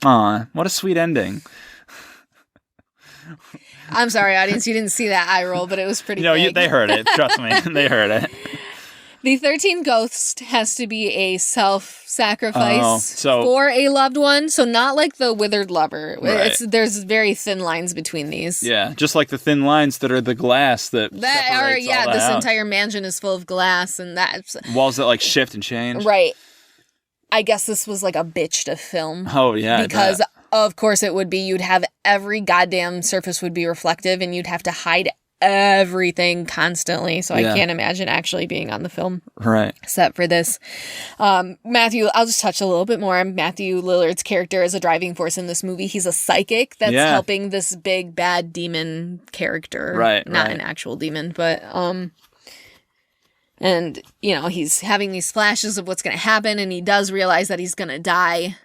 Speaker 1: Aw, what a sweet ending.
Speaker 4: I'm sorry, audience, you didn't see that eye roll, but it was pretty big.
Speaker 1: They heard it. Trust me. They heard it.
Speaker 4: The 13th ghost has to be a self-sacrifice
Speaker 1: so-
Speaker 4: for a loved one. So not like the withered lover.
Speaker 1: Right.
Speaker 4: There's very thin lines between these.
Speaker 1: Yeah, just like the thin lines that are the glass that
Speaker 4: This
Speaker 1: out.
Speaker 4: entire mansion is full of glass and that's...
Speaker 1: Walls that like shift and change.
Speaker 4: Right. I guess this was like a bitch to film.
Speaker 1: Oh, yeah.
Speaker 4: Because of course it would be. You'd have every goddamn surface would be reflective and you'd have to hide everything constantly. So I can't imagine actually being on the film set for this. Matthew, I'll just touch a little bit more on Matthew Lillard's character as a driving force in this movie. He's a psychic that's helping this big bad demon character. Not an actual demon, but and he's having these flashes of what's going to happen, and he does realize that he's going to die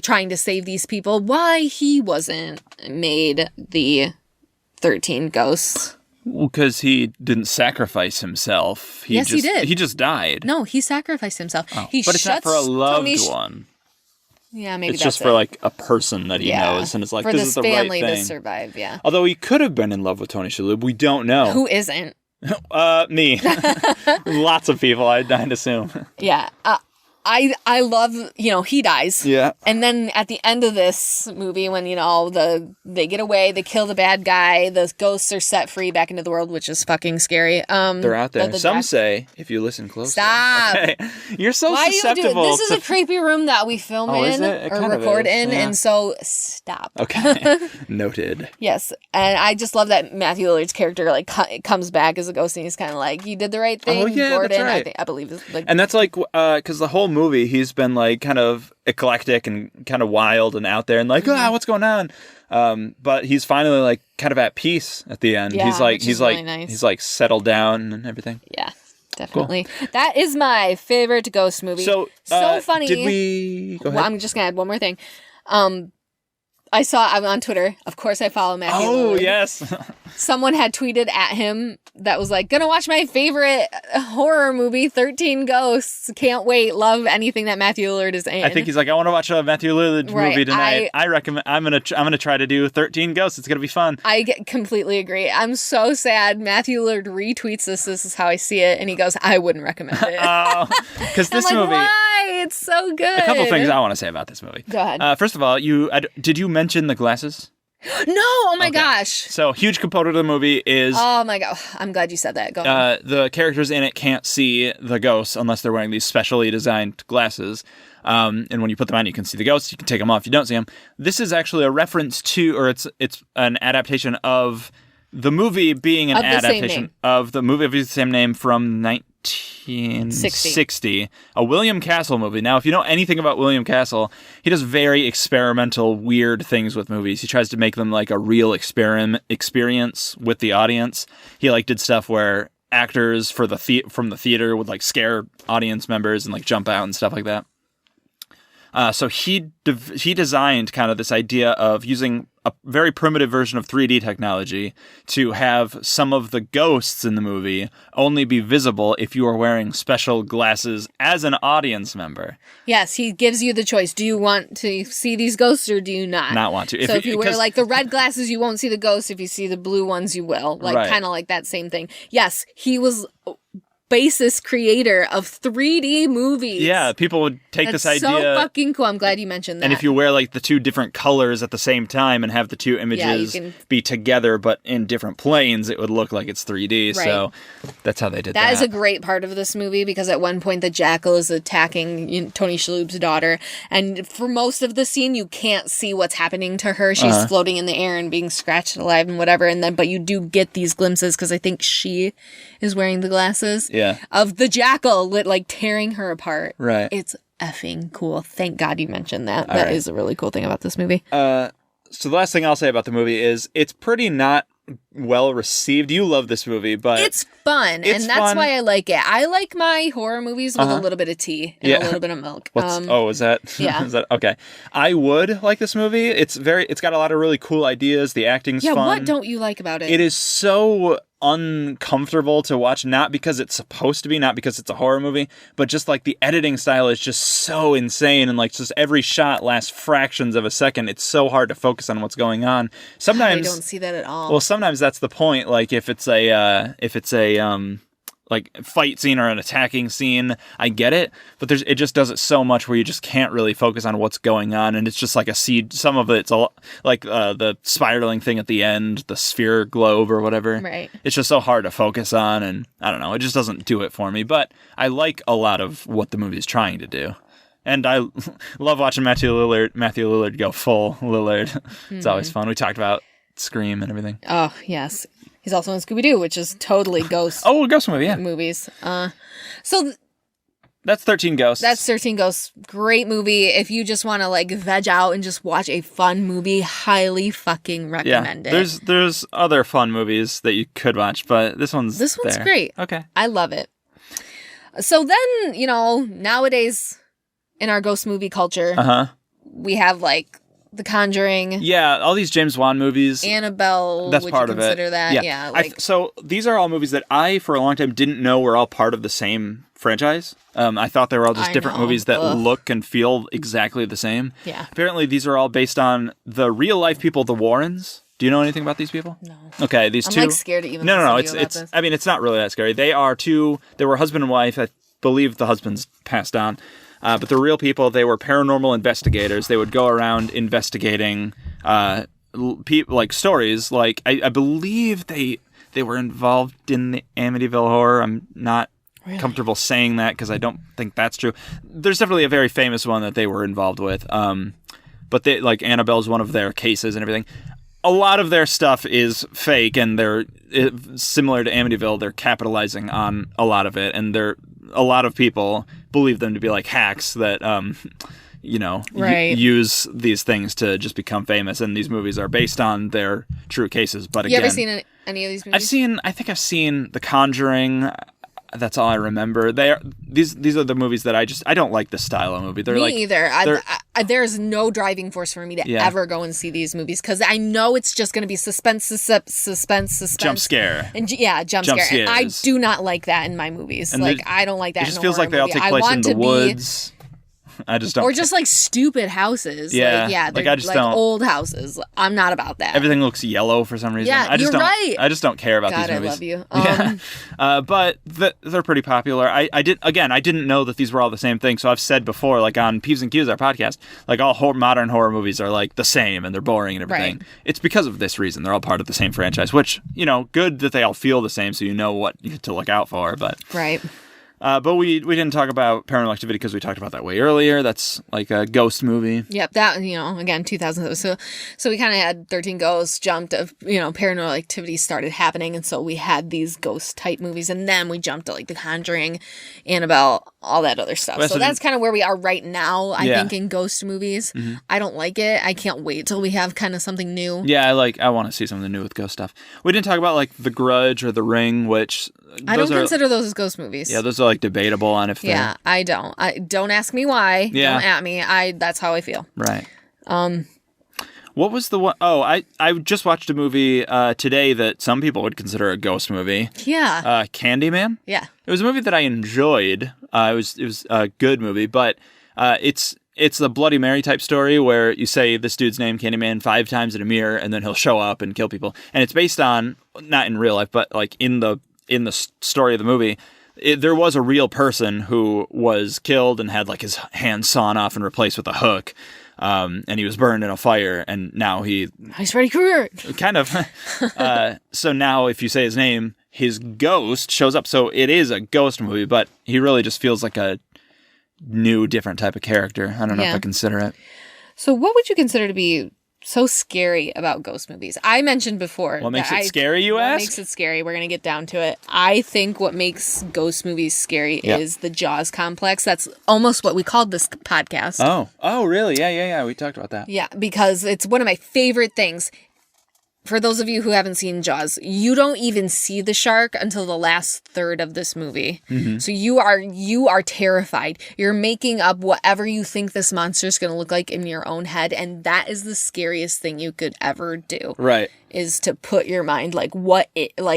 Speaker 4: trying to save these people. Why he wasn't made the 13 ghosts.
Speaker 1: Well, because he didn't sacrifice himself. He did. He just died.
Speaker 4: No, he sacrificed himself.
Speaker 1: But it's not for a loved one.
Speaker 4: Yeah, maybe
Speaker 1: it's just for like a person that he knows, and it's like,
Speaker 4: for
Speaker 1: this is the right
Speaker 4: family
Speaker 1: thing
Speaker 4: to survive. Yeah.
Speaker 1: Although he could have been in love with Tony Shalhoub, we don't know.
Speaker 4: Who isn't?
Speaker 1: Me. Lots of people, I'd assume.
Speaker 4: Yeah. I love, he dies.
Speaker 1: Yeah.
Speaker 4: And then at the end of this movie, when, they get away, they kill the bad guy, the ghosts are set free back into the world, which is fucking scary.
Speaker 1: They're out there. Some say, if you listen closely.
Speaker 4: Stop.
Speaker 1: Okay. You're so susceptible.
Speaker 4: This is a creepy room that we film in or record in, and so stop.
Speaker 1: Okay. Noted.
Speaker 4: Yes. And I just love that Matthew Lillard's character comes back as a ghost, and he's kind of like, you did the right thing,
Speaker 1: Oh, yeah,
Speaker 4: Gordon.
Speaker 1: that's right.
Speaker 4: I believe it's like...
Speaker 1: And that's like, because the whole movie, he's been like kind of eclectic and kind of wild and out there and like, what's going on? But he's finally like kind of at peace at the end.
Speaker 4: Yeah,
Speaker 1: he's
Speaker 4: really nice.
Speaker 1: He's like settled down and everything.
Speaker 4: Yeah, definitely. Cool. That is my favorite ghost movie. So funny.
Speaker 1: Did we go ahead?
Speaker 4: Well, I'm just gonna add one more thing. I'm on Twitter. Of course, I follow Matthew Lillard.
Speaker 1: Oh, yes.
Speaker 4: Someone had tweeted at him that was like, gonna watch my favorite horror movie, 13 Ghosts. Can't wait. Love anything that Matthew Lillard is in.
Speaker 1: I think he's like, I want to watch a Matthew Lillard movie tonight. I recommend. I'm gonna try to do 13 Ghosts. It's gonna be fun.
Speaker 4: I completely agree. I'm so sad. Matthew Lillard retweets this. This is how I see it, and he goes, I wouldn't recommend it.
Speaker 1: Oh, because this movie.
Speaker 4: Why? It's so good.
Speaker 1: A couple things I want to say about this movie.
Speaker 4: Go ahead.
Speaker 1: First of all, did you mention the glasses?
Speaker 4: No, oh my gosh.
Speaker 1: So, huge component of the movie is...
Speaker 4: Oh my god, I'm glad you said that. Go on.
Speaker 1: The characters in it can't see the ghosts unless they're wearing these specially designed glasses. And when you put them on, you can see the ghosts. You can take them off. You don't see them. This is actually a reference to, or it's an adaptation of the movie being an adaptation of the movie of the same name from 1960, a William Castle movie. Now, if you know anything about William Castle, he does very experimental, weird things with movies. He tries to make them like a real experience with the audience. He like did stuff where actors from the theater would like scare audience members and like jump out and stuff like that. So he designed kind of this idea of using a very primitive version of 3D technology to have some of the ghosts in the movie only be visible if you are wearing special glasses as an audience member.
Speaker 4: Yes, he gives you the choice. Do you want to see these ghosts or do you not?
Speaker 1: Not want to.
Speaker 4: So if you wear like the red glasses, you won't see the ghosts. If you see the blue ones, you will. Like kind of like that same thing. Yes, he was basis creator of 3D movies.
Speaker 1: Yeah, people would take
Speaker 4: That's
Speaker 1: this idea.
Speaker 4: so fucking cool. I'm glad you mentioned that.
Speaker 1: And if you wear like the two different colors at the same time and have the two images be together but in different planes, it would look like it's 3D. Right. So that's how they did that.
Speaker 4: That is a great part of this movie because at one point the jackal is attacking Tony Shalhoub's daughter, and for most of the scene you can't see what's happening to her. She's floating in the air and being scratched alive and whatever, and then but you do get these glimpses because I think she is wearing the glasses.
Speaker 1: Yeah.
Speaker 4: Of the jackal like tearing her apart.
Speaker 1: Right.
Speaker 4: It's effing cool. Thank God you mentioned that. That is a really cool thing about this movie.
Speaker 1: So the last thing I'll say about the movie is it's pretty not well received. You love this movie, but
Speaker 4: it's fun, and that's why I like it. I like my horror movies with a little bit of tea and a little bit of milk.
Speaker 1: Is that?
Speaker 4: Yeah.
Speaker 1: Is that okay? I would like this movie. It's got a lot of really cool ideas. The acting's fun.
Speaker 4: What don't you like about it?
Speaker 1: It is so uncomfortable to watch, not because it's supposed to be, not because it's a horror movie, but just like the editing style is just so insane, and like just every shot lasts fractions of a second. It's so hard to focus on what's going on. Sometimes
Speaker 4: I don't see that at all.
Speaker 1: Well, sometimes that's the point. Like if it's a like fight scene or an attacking scene, I get it, but it just does it so much where you just can't really focus on what's going on, and it's just like a seed. Some of it's all like the spiraling thing at the end, the sphere globe or whatever.
Speaker 4: Right.
Speaker 1: It's just so hard to focus on, and I don't know, it just doesn't do it for me. But I like a lot of what the movie is trying to do. And I love watching Matthew Lillard go full Lillard. It's always fun. We talked about Scream and everything.
Speaker 4: Oh, yes. He's also in Scooby-Doo, which is totally ghost.
Speaker 1: Oh, a ghost movie, yeah.
Speaker 4: Movies. So
Speaker 1: that's 13 Ghosts.
Speaker 4: That's 13 Ghosts. Great movie. If you just want to like veg out and just watch a fun movie, highly fucking recommend it.
Speaker 1: There's other fun movies that you could watch, but this one's
Speaker 4: great.
Speaker 1: Okay.
Speaker 4: I love it. So then, nowadays in our ghost movie culture, we have like The Conjuring.
Speaker 1: Yeah, all these James Wan movies.
Speaker 4: Annabelle.
Speaker 1: That's
Speaker 4: would
Speaker 1: part
Speaker 4: you
Speaker 1: of it.
Speaker 4: consider that? Yeah.
Speaker 1: So these are all movies that I, for a long time, didn't know were all part of the same franchise. I thought they were all just different movies that look and feel exactly the same.
Speaker 4: Yeah.
Speaker 1: Apparently, these are all based on the real life people, the Warrens. Do you know anything about these people?
Speaker 4: No.
Speaker 1: Okay, these two.
Speaker 4: I'm like scared to even.
Speaker 1: No. It's. I mean, it's not really that scary. They were husband and wife. I believe the husband's passed on. But they're real people. They were paranormal investigators. They would go around investigating like stories. Like I believe they were involved in the Amityville Horror. I'm not comfortable saying that because I don't think that's true. There's definitely a very famous one that they were involved with. But they like Annabelle's one of their cases and everything. A lot of their stuff is fake, and they're similar to Amityville. They're capitalizing on a lot of it, and a lot of people believe them to be like hacks that, use these things to just become famous. And these movies are based on their true cases. But again,
Speaker 4: you ever seen any of these movies?
Speaker 1: I think I've seen The Conjuring. That's all I remember. These are the movies that I don't like this style of movie.
Speaker 4: Me either. There's no driving force for me to ever go and see these movies because I know it's just going to be suspense,
Speaker 1: jump scare,
Speaker 4: and jump scare. And I do not like that in my movies. And I don't like that. It just feels like they all take place in the woods.
Speaker 1: I just don't.
Speaker 4: Or just like stupid houses.
Speaker 1: Yeah.
Speaker 4: They're
Speaker 1: I just don't.
Speaker 4: Old houses. I'm not about that.
Speaker 1: Everything looks yellow for some reason.
Speaker 4: Yeah,
Speaker 1: you're
Speaker 4: right.
Speaker 1: I just don't care about these movies.
Speaker 4: I love you.
Speaker 1: But they're pretty popular. I didn't know that these were all the same thing. So I've said before, like on Peeves and Q's, our podcast, like all modern horror movies are like the same and they're boring and everything. Right. It's because of this reason. They're all part of the same franchise, which, good that they all feel the same so you know what to look out for. But
Speaker 4: right.
Speaker 1: But we didn't talk about Paranormal Activity because we talked about that way earlier. That's like a ghost movie.
Speaker 4: Yep, that, again, 2000. So we kind of had 13 Ghosts, jumped of, Paranormal Activity started happening, and so we had these ghost-type movies, and then we jumped to, like, The Conjuring, Annabelle, all that other stuff. So that's kind of where we are right now, I think, in ghost movies. Mm-hmm. I don't like it. I can't wait till we have kind of something new.
Speaker 1: Yeah, I want to see something new with ghost stuff. We didn't talk about, like, The Grudge or The Ring, which...
Speaker 4: I don't consider those as ghost movies.
Speaker 1: Yeah, those are like debatable on if they're...
Speaker 4: Yeah, I don't. Don't ask me why. Yeah. Don't at me. That's how I feel.
Speaker 1: Right. What was the one... Oh, I just watched a movie today that some people would consider a ghost movie.
Speaker 4: Yeah.
Speaker 1: Candyman?
Speaker 4: Yeah.
Speaker 1: It was a movie that I enjoyed. It was a good movie, but it's a Bloody Mary type story where you say this dude's name, Candyman, 5 times in a mirror, and then he'll show up and kill people. And it's based on, not in real life, but like in the story of the movie, there was a real person who was killed and had like his hand sawn off and replaced with a hook. And he was burned in a fire, and now he's
Speaker 4: Freddy Krueger.
Speaker 1: Kind of. So now if you say his name, his ghost shows up. So it is a ghost movie, but he really just feels like a new, different type of character. I don't know if I consider it.
Speaker 4: So what would you consider to be so scary about ghost movies? I mentioned before.
Speaker 1: What makes it scary, you ask?
Speaker 4: What makes it scary? We're going to get down to it. I think what makes ghost movies scary is the Jaws complex. That's almost what we called this podcast.
Speaker 1: Oh, really? Yeah. We talked about that.
Speaker 4: Yeah, because it's one of my favorite things. For those of you who haven't seen Jaws, you don't even see the shark until the last third of this movie. Mm-hmm. So you are terrified. You're making up whatever you think this monster is going to look like in your own head, and that is the scariest thing you could ever do.
Speaker 1: Right.
Speaker 4: Is to put your mind like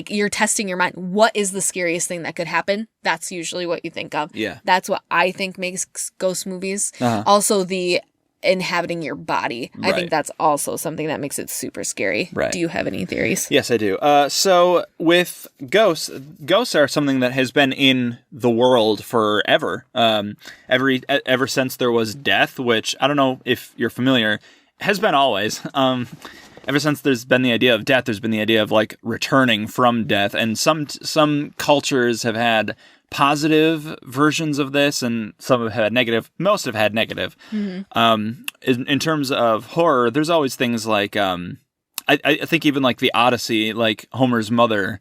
Speaker 4: you're testing your mind. What is the scariest thing that could happen? That's usually what you think of.
Speaker 1: Yeah.
Speaker 4: That's what I think makes ghost movies. Uh-huh. Also the inhabiting your body. Right. I think that's also something that makes it super scary.
Speaker 1: Right.
Speaker 4: Do you have any theories?
Speaker 1: Yes, I do. So with ghosts are something that has been in the world forever. Ever since there was death, which I don't know if you're familiar, has been always. Ever since there's been the idea of death, there's been the idea of like returning from death, and some cultures have had positive versions of this, and some have had negative. Most have had negative. Mm-hmm. In terms of horror, there's always things like I think even like the Odyssey, like Homer's mother,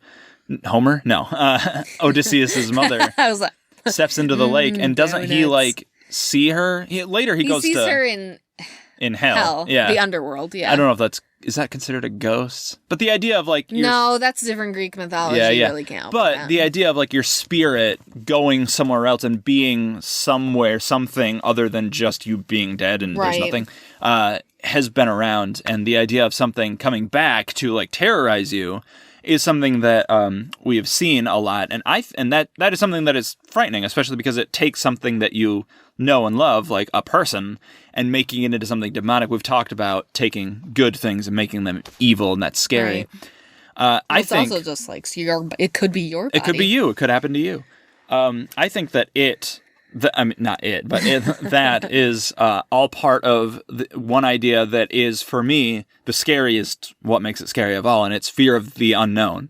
Speaker 1: Odysseus's mother,
Speaker 4: I was like,
Speaker 1: steps into the lake, and doesn't he like see her? He goes
Speaker 4: sees
Speaker 1: to
Speaker 4: her
Speaker 1: in hell,
Speaker 4: yeah, the underworld. Yeah,
Speaker 1: I don't know if is that considered a ghost? But the idea of like
Speaker 4: no, that's different Greek mythology. Yeah. You really can't.
Speaker 1: But the idea of like your spirit going somewhere else and being somewhere, something other than just you being dead and there's nothing, has been around. And the idea of something coming back to like terrorize you is something that we have seen a lot, and that is something that is frightening, especially because it takes something that you know and love, like a person, and making it into something demonic. We've talked about taking good things and making them evil, and that's scary.
Speaker 4: Right. I think also just like it could be your body.
Speaker 1: It could be you. It could happen to you. I think that that is all part of one idea that is, for me, the scariest, what makes it scary of all, and it's fear of the unknown.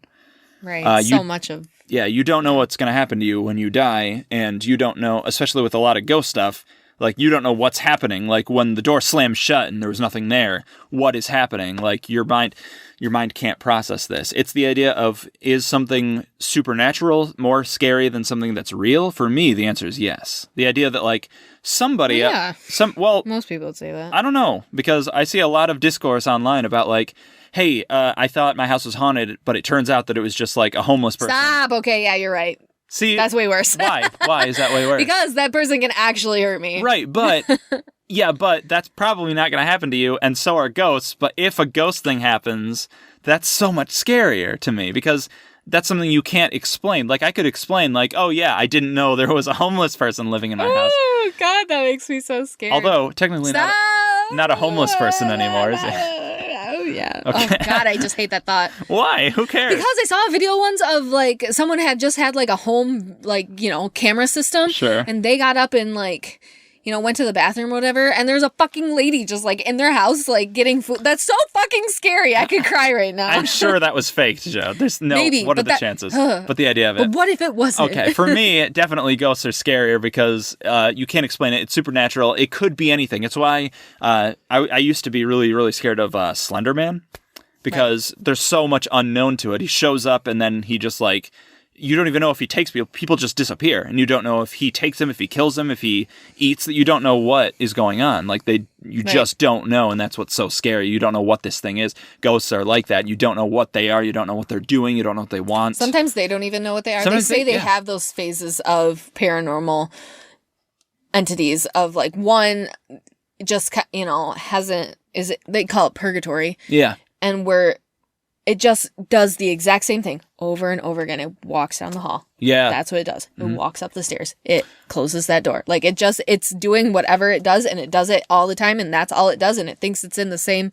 Speaker 4: Right, so much of...
Speaker 1: Yeah, you don't know what's going to happen to you when you die, and you don't know, especially with a lot of ghost stuff, like, you don't know what's happening. Like, when the door slams shut and there was nothing there, what is happening? Like, your mind can't process this. It's the idea of, is something supernatural more scary than something that's real? For me, the answer is yes. The idea that, like, somebody... most people would say that. I don't know, because I see a lot of discourse online about, like, hey, I thought my house was haunted, but it turns out that it was just, like, a homeless person.
Speaker 4: Stop! Okay, yeah, you're right.
Speaker 1: See,
Speaker 4: that's way worse.
Speaker 1: Why? Why is that way worse?
Speaker 4: Because that person can actually hurt me.
Speaker 1: Right, but... Yeah, but that's probably not going to happen to you, and so are ghosts. But if a ghost thing happens, that's so much scarier to me, because that's something you can't explain. Like, I could explain, like, oh yeah, I didn't know there was a homeless person living in my house.
Speaker 4: Oh, God, that makes me so scared.
Speaker 1: Although, technically not a homeless person anymore, is it?
Speaker 4: Oh, yeah.
Speaker 1: Okay.
Speaker 4: Oh, God, I just hate that thought.
Speaker 1: Why? Who cares?
Speaker 4: Because I saw a video once of, like, someone had just had, like, a home, like, you know, camera system.
Speaker 1: Sure.
Speaker 4: And they got up and, like... you know, went to the bathroom or whatever, and there's a fucking lady just, like, in their house, like, getting food. That's so fucking scary. I could cry right now.
Speaker 1: I'm sure that was faked, Joe. There's no...
Speaker 4: Maybe,
Speaker 1: what are the chances? But the idea of it.
Speaker 4: But what if it wasn't?
Speaker 1: Okay, for me, definitely ghosts are scarier because you can't explain it. It's supernatural. It could be anything. It's why I used to be really, really scared of Slender Man, because there's so much unknown to it. He shows up, and then he just, like... you don't even know if he takes people. People just disappear, and you don't know if he takes them, if he kills them, if he eats. You don't know what is going on. Like, you just don't know, and that's what's so scary. You don't know what this thing is. Ghosts are like that. You don't know what they are. You don't know what they're doing. You don't know what they want.
Speaker 4: Sometimes they don't even know what they are. Sometimes they say they have those phases of paranormal entities of, like, one just, you know, they call it purgatory.
Speaker 1: Yeah.
Speaker 4: And where It just does the exact same thing over and over again. It walks down the hall.
Speaker 1: Yeah.
Speaker 4: That's what it does. It walks up the stairs. It closes that door. Like it's doing whatever it does, and it does it all the time, and that's all it does, and it thinks it's in the same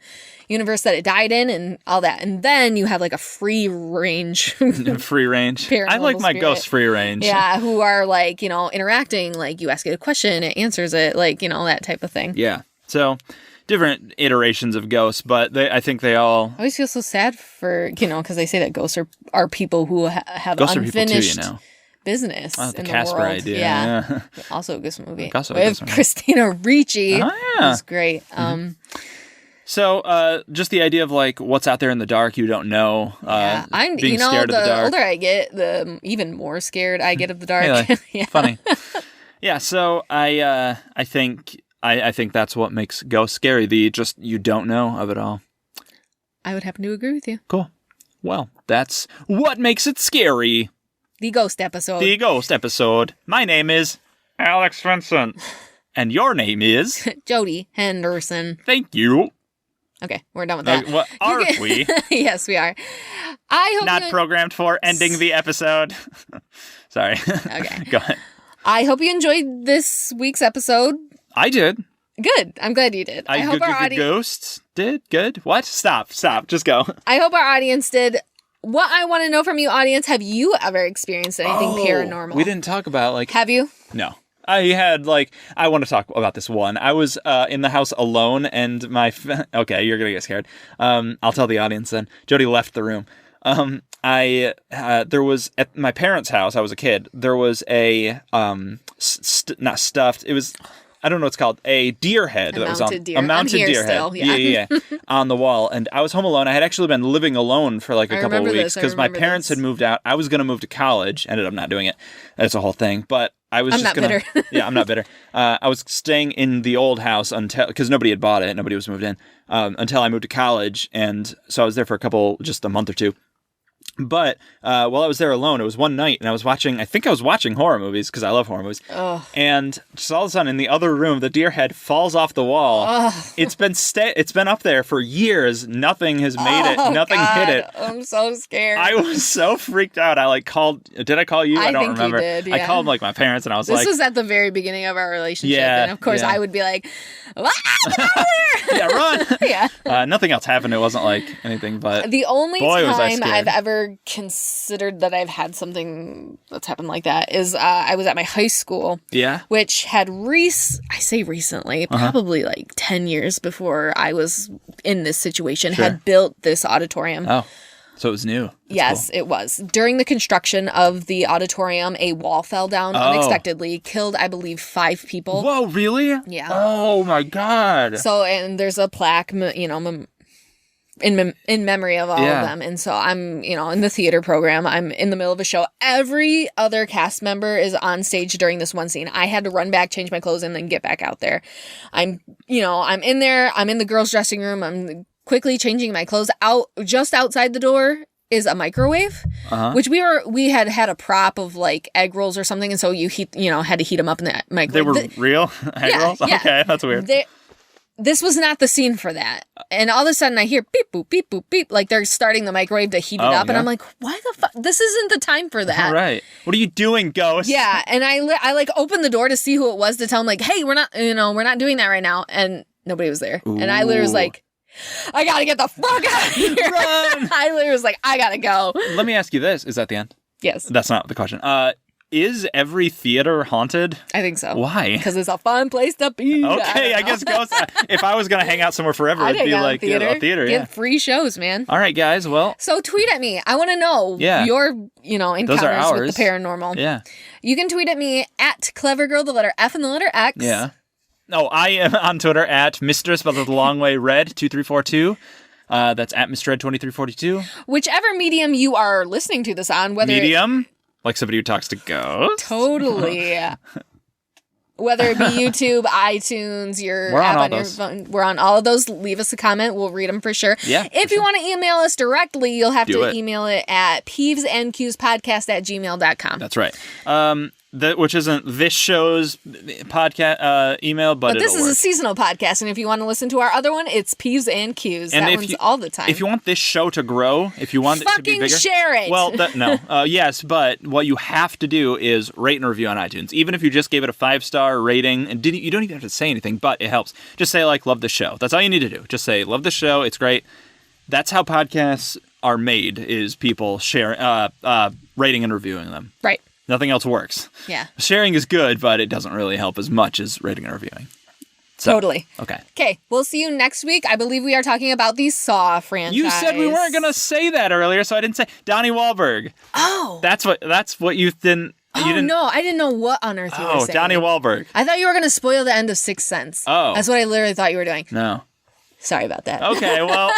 Speaker 4: universe that it died in and all that. And then you have like a free range.
Speaker 1: Free range. I like my ghost free range.
Speaker 4: Yeah, who are like, interacting, like you ask it a question, it answers it, like, that type of thing.
Speaker 1: Yeah. So different iterations of ghosts, but I think they all...
Speaker 4: I always feel so sad for, because they say that ghosts are people who have
Speaker 1: ghosts
Speaker 4: unfinished
Speaker 1: are people too,
Speaker 4: business
Speaker 1: the
Speaker 4: in the
Speaker 1: Casper
Speaker 4: world.
Speaker 1: idea.
Speaker 4: Yeah. Also a good movie.
Speaker 1: Also a
Speaker 4: With
Speaker 1: good movie.
Speaker 4: Christina Ricci.
Speaker 1: Oh, yeah.
Speaker 4: It was great.
Speaker 1: So, just the idea of like what's out there in the dark you don't know.
Speaker 4: I'm
Speaker 1: being scared of the dark.
Speaker 4: older I get, the even more scared I get of the dark.
Speaker 1: Really?
Speaker 4: Yeah.
Speaker 1: Funny. Yeah. So I think that's what makes ghosts scary. You don't know of it all.
Speaker 4: I would happen to agree with you.
Speaker 1: Cool. Well, that's what makes it scary.
Speaker 4: The ghost episode.
Speaker 1: The ghost episode. My name is Alex Vincent. And your name is
Speaker 4: Jody Henderson.
Speaker 1: Thank you.
Speaker 4: Okay, we're done with that.
Speaker 1: What are we?
Speaker 4: Yes, we are. I hope
Speaker 1: Not programmed for ending the episode. Sorry.
Speaker 4: Okay.
Speaker 1: Go ahead.
Speaker 4: I hope you enjoyed this week's episode.
Speaker 1: I did.
Speaker 4: Good. I'm glad you did. I hope our audience
Speaker 1: ghosts did good. What? Stop. Just go.
Speaker 4: I hope our audience did. What I want to know from you, audience, have you ever experienced anything paranormal?
Speaker 1: We didn't talk about
Speaker 4: Have you?
Speaker 1: No. I want to talk about this one. I was in the house alone, and okay, you're gonna get scared. I'll tell the audience then. Jody left the room. There was at my parents' house. I was a kid. There was a not stuffed. It was, I don't know what it's called, a deer head that was on
Speaker 4: deer.
Speaker 1: a mounted
Speaker 4: I'm here
Speaker 1: deer
Speaker 4: still,
Speaker 1: head. Yeah, on the wall. And I was home alone. I had actually been living alone for like a couple of weeks because my parents had moved out. I was going to move to college. Ended up not doing it. That's a whole thing. But I was
Speaker 4: bitter.
Speaker 1: Yeah, I'm not bitter. I was staying in the old house because nobody had bought it. Nobody was moved in until I moved to college, and so I was there for just a month or two. But while I was there alone, it was one night, and I think I was watching horror movies, because I love horror movies.
Speaker 4: Ugh.
Speaker 1: And just all of a sudden, in the other room, the deer head falls off the wall.
Speaker 4: Ugh.
Speaker 1: It's been up there for years. Nothing has made it. Nothing hit it.
Speaker 4: I'm so scared.
Speaker 1: I was so freaked out. I called. Did I call you? I don't
Speaker 4: think
Speaker 1: remember.
Speaker 4: You did, yeah.
Speaker 1: I called my parents, and I was
Speaker 4: This was at the very beginning of our relationship,
Speaker 1: Yeah,
Speaker 4: and of course
Speaker 1: yeah.
Speaker 4: I would be like, "Ah, get out of there!"
Speaker 1: yeah, run.
Speaker 4: Yeah.
Speaker 1: Nothing else happened. It wasn't like anything, but
Speaker 4: The only
Speaker 1: boy, was I
Speaker 4: time
Speaker 1: scared.
Speaker 4: I've ever considered that I've had something that's happened like that is I was at my high school,
Speaker 1: yeah.
Speaker 4: which had I say recently, probably like 10 years before I was in this situation,
Speaker 1: Sure.
Speaker 4: had built this auditorium.
Speaker 1: Oh, so it was new. That's
Speaker 4: Yes,
Speaker 1: cool.
Speaker 4: it was. During the construction of the auditorium, a wall fell down unexpectedly, killed, I believe, 5 people.
Speaker 1: Whoa, really?
Speaker 4: Yeah.
Speaker 1: Oh my God.
Speaker 4: So, and there's a plaque, in memory of all
Speaker 1: Yeah.
Speaker 4: of them. And so I'm, in the theater program, I'm in the middle of a show. Every other cast member is on stage during this one scene. I had to run back, change my clothes, and then get back out there. I'm in there. I'm in the girls' dressing room. I'm quickly changing my clothes. Just outside the door is a microwave, which we had a prop of like egg rolls or something. And so you had to heat them up in the microwave.
Speaker 1: They were real egg rolls?
Speaker 4: Yeah.
Speaker 1: Okay, that's weird.
Speaker 4: This was not the scene for that. And all of a sudden I hear beep, boop, beep, boop, beep. Like they're starting the microwave to heat it up.
Speaker 1: Yeah?
Speaker 4: And I'm like, why the fuck? This isn't the time for that.
Speaker 1: All right. What are you doing, ghost?
Speaker 4: Yeah. And I like opened the door to see who it was to tell them like, hey, we're not doing that right now. And nobody was there. Ooh. And I literally was like, I gotta get the fuck out of here.
Speaker 1: Run!
Speaker 4: I literally was like, I gotta go.
Speaker 1: Let me ask you this. Is that the end?
Speaker 4: Yes.
Speaker 1: That's not the question. Is every theater haunted?
Speaker 4: I think so.
Speaker 1: Why?
Speaker 4: Because it's a fun place to be.
Speaker 1: Okay, I guess ghosts. If I was going to hang out somewhere forever, it'd be like a theater.
Speaker 4: Get free shows, man.
Speaker 1: All right, guys. Well.
Speaker 4: So tweet at me. I want to know your, encounters with the paranormal.
Speaker 1: Yeah.
Speaker 4: You can tweet at me at clevergirl, the letter F and the letter X.
Speaker 1: Yeah. No, I am on Twitter at Mr. spelled with a long way red 2342. That's at Mr. Red 2342.
Speaker 4: Whichever medium you are listening to this on, whether
Speaker 1: medium. Like somebody who talks to ghosts?
Speaker 4: Totally. Whether it be YouTube, iTunes, your app on your phone. We're on all of those. Leave us a comment. We'll read them for sure.
Speaker 1: Yeah.
Speaker 4: If you want to email us directly, you'll have to email it at peevesandcuespodcast@gmail.com.
Speaker 1: That's right. which isn't this show's podcast email, but
Speaker 4: this
Speaker 1: it'll
Speaker 4: is a
Speaker 1: work.
Speaker 4: seasonal podcast, and if you want to listen to our other one, it's P's and Q's.
Speaker 1: And
Speaker 4: that
Speaker 1: if
Speaker 4: one's
Speaker 1: you-
Speaker 4: all the time.
Speaker 1: If you want this show to grow, if you want it to be
Speaker 4: Fucking
Speaker 1: bigger,
Speaker 4: share it.
Speaker 1: Well, no, yes, but what you have to do is rate and review on iTunes. Even if you just gave it a 5-star rating, and you don't even have to say anything, but it helps. Just say love the show. That's all you need to do. Just say love the show. It's great. That's how podcasts are made. Is people share, rating and reviewing them.
Speaker 4: Right.
Speaker 1: Nothing else works.
Speaker 4: Yeah.
Speaker 1: Sharing is good, but it doesn't really help as much as rating and reviewing. So,
Speaker 4: Totally.
Speaker 1: Okay.
Speaker 4: Okay, we'll see you next week. I believe we are talking about the Saw franchise.
Speaker 1: You said we weren't going to say that earlier, so I didn't say Donnie Wahlberg.
Speaker 4: Oh.
Speaker 1: That's what you didn't.
Speaker 4: No, I didn't know what on earth you were saying.
Speaker 1: Donnie Wahlberg.
Speaker 4: I thought you were going to spoil the end of Sixth Sense.
Speaker 1: Oh.
Speaker 4: That's what I literally thought you were doing.
Speaker 1: No.
Speaker 4: Sorry about that.
Speaker 1: Okay, well,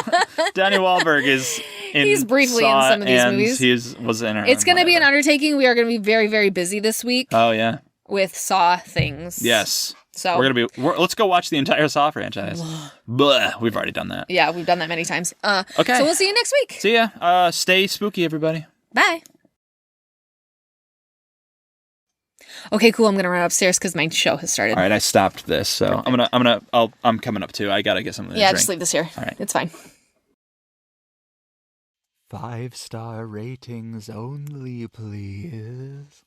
Speaker 1: Donnie Wahlberg is in
Speaker 4: He's briefly in
Speaker 1: Saw,
Speaker 4: some of these
Speaker 1: and
Speaker 4: movies.
Speaker 1: He was in her.
Speaker 4: It's going to be an
Speaker 1: whatever.
Speaker 4: undertaking. We are going to be very, very busy this week
Speaker 1: Oh yeah.
Speaker 4: with Saw things.
Speaker 1: Yes.
Speaker 4: So
Speaker 1: Let's go watch the entire Saw franchise. Blah. We've already done that.
Speaker 4: Yeah, we've done that many times.
Speaker 1: Okay.
Speaker 4: So we'll see you next week.
Speaker 1: See ya. Stay spooky, everybody.
Speaker 4: Bye. Okay, cool. I'm gonna run upstairs because my show has started.
Speaker 1: All right, I stopped this, so I'm coming up too. I gotta get something.
Speaker 4: Yeah,
Speaker 1: to
Speaker 4: just
Speaker 1: drink.
Speaker 4: leave this here.
Speaker 1: All right.
Speaker 4: It's fine.
Speaker 5: 5-star ratings only, please.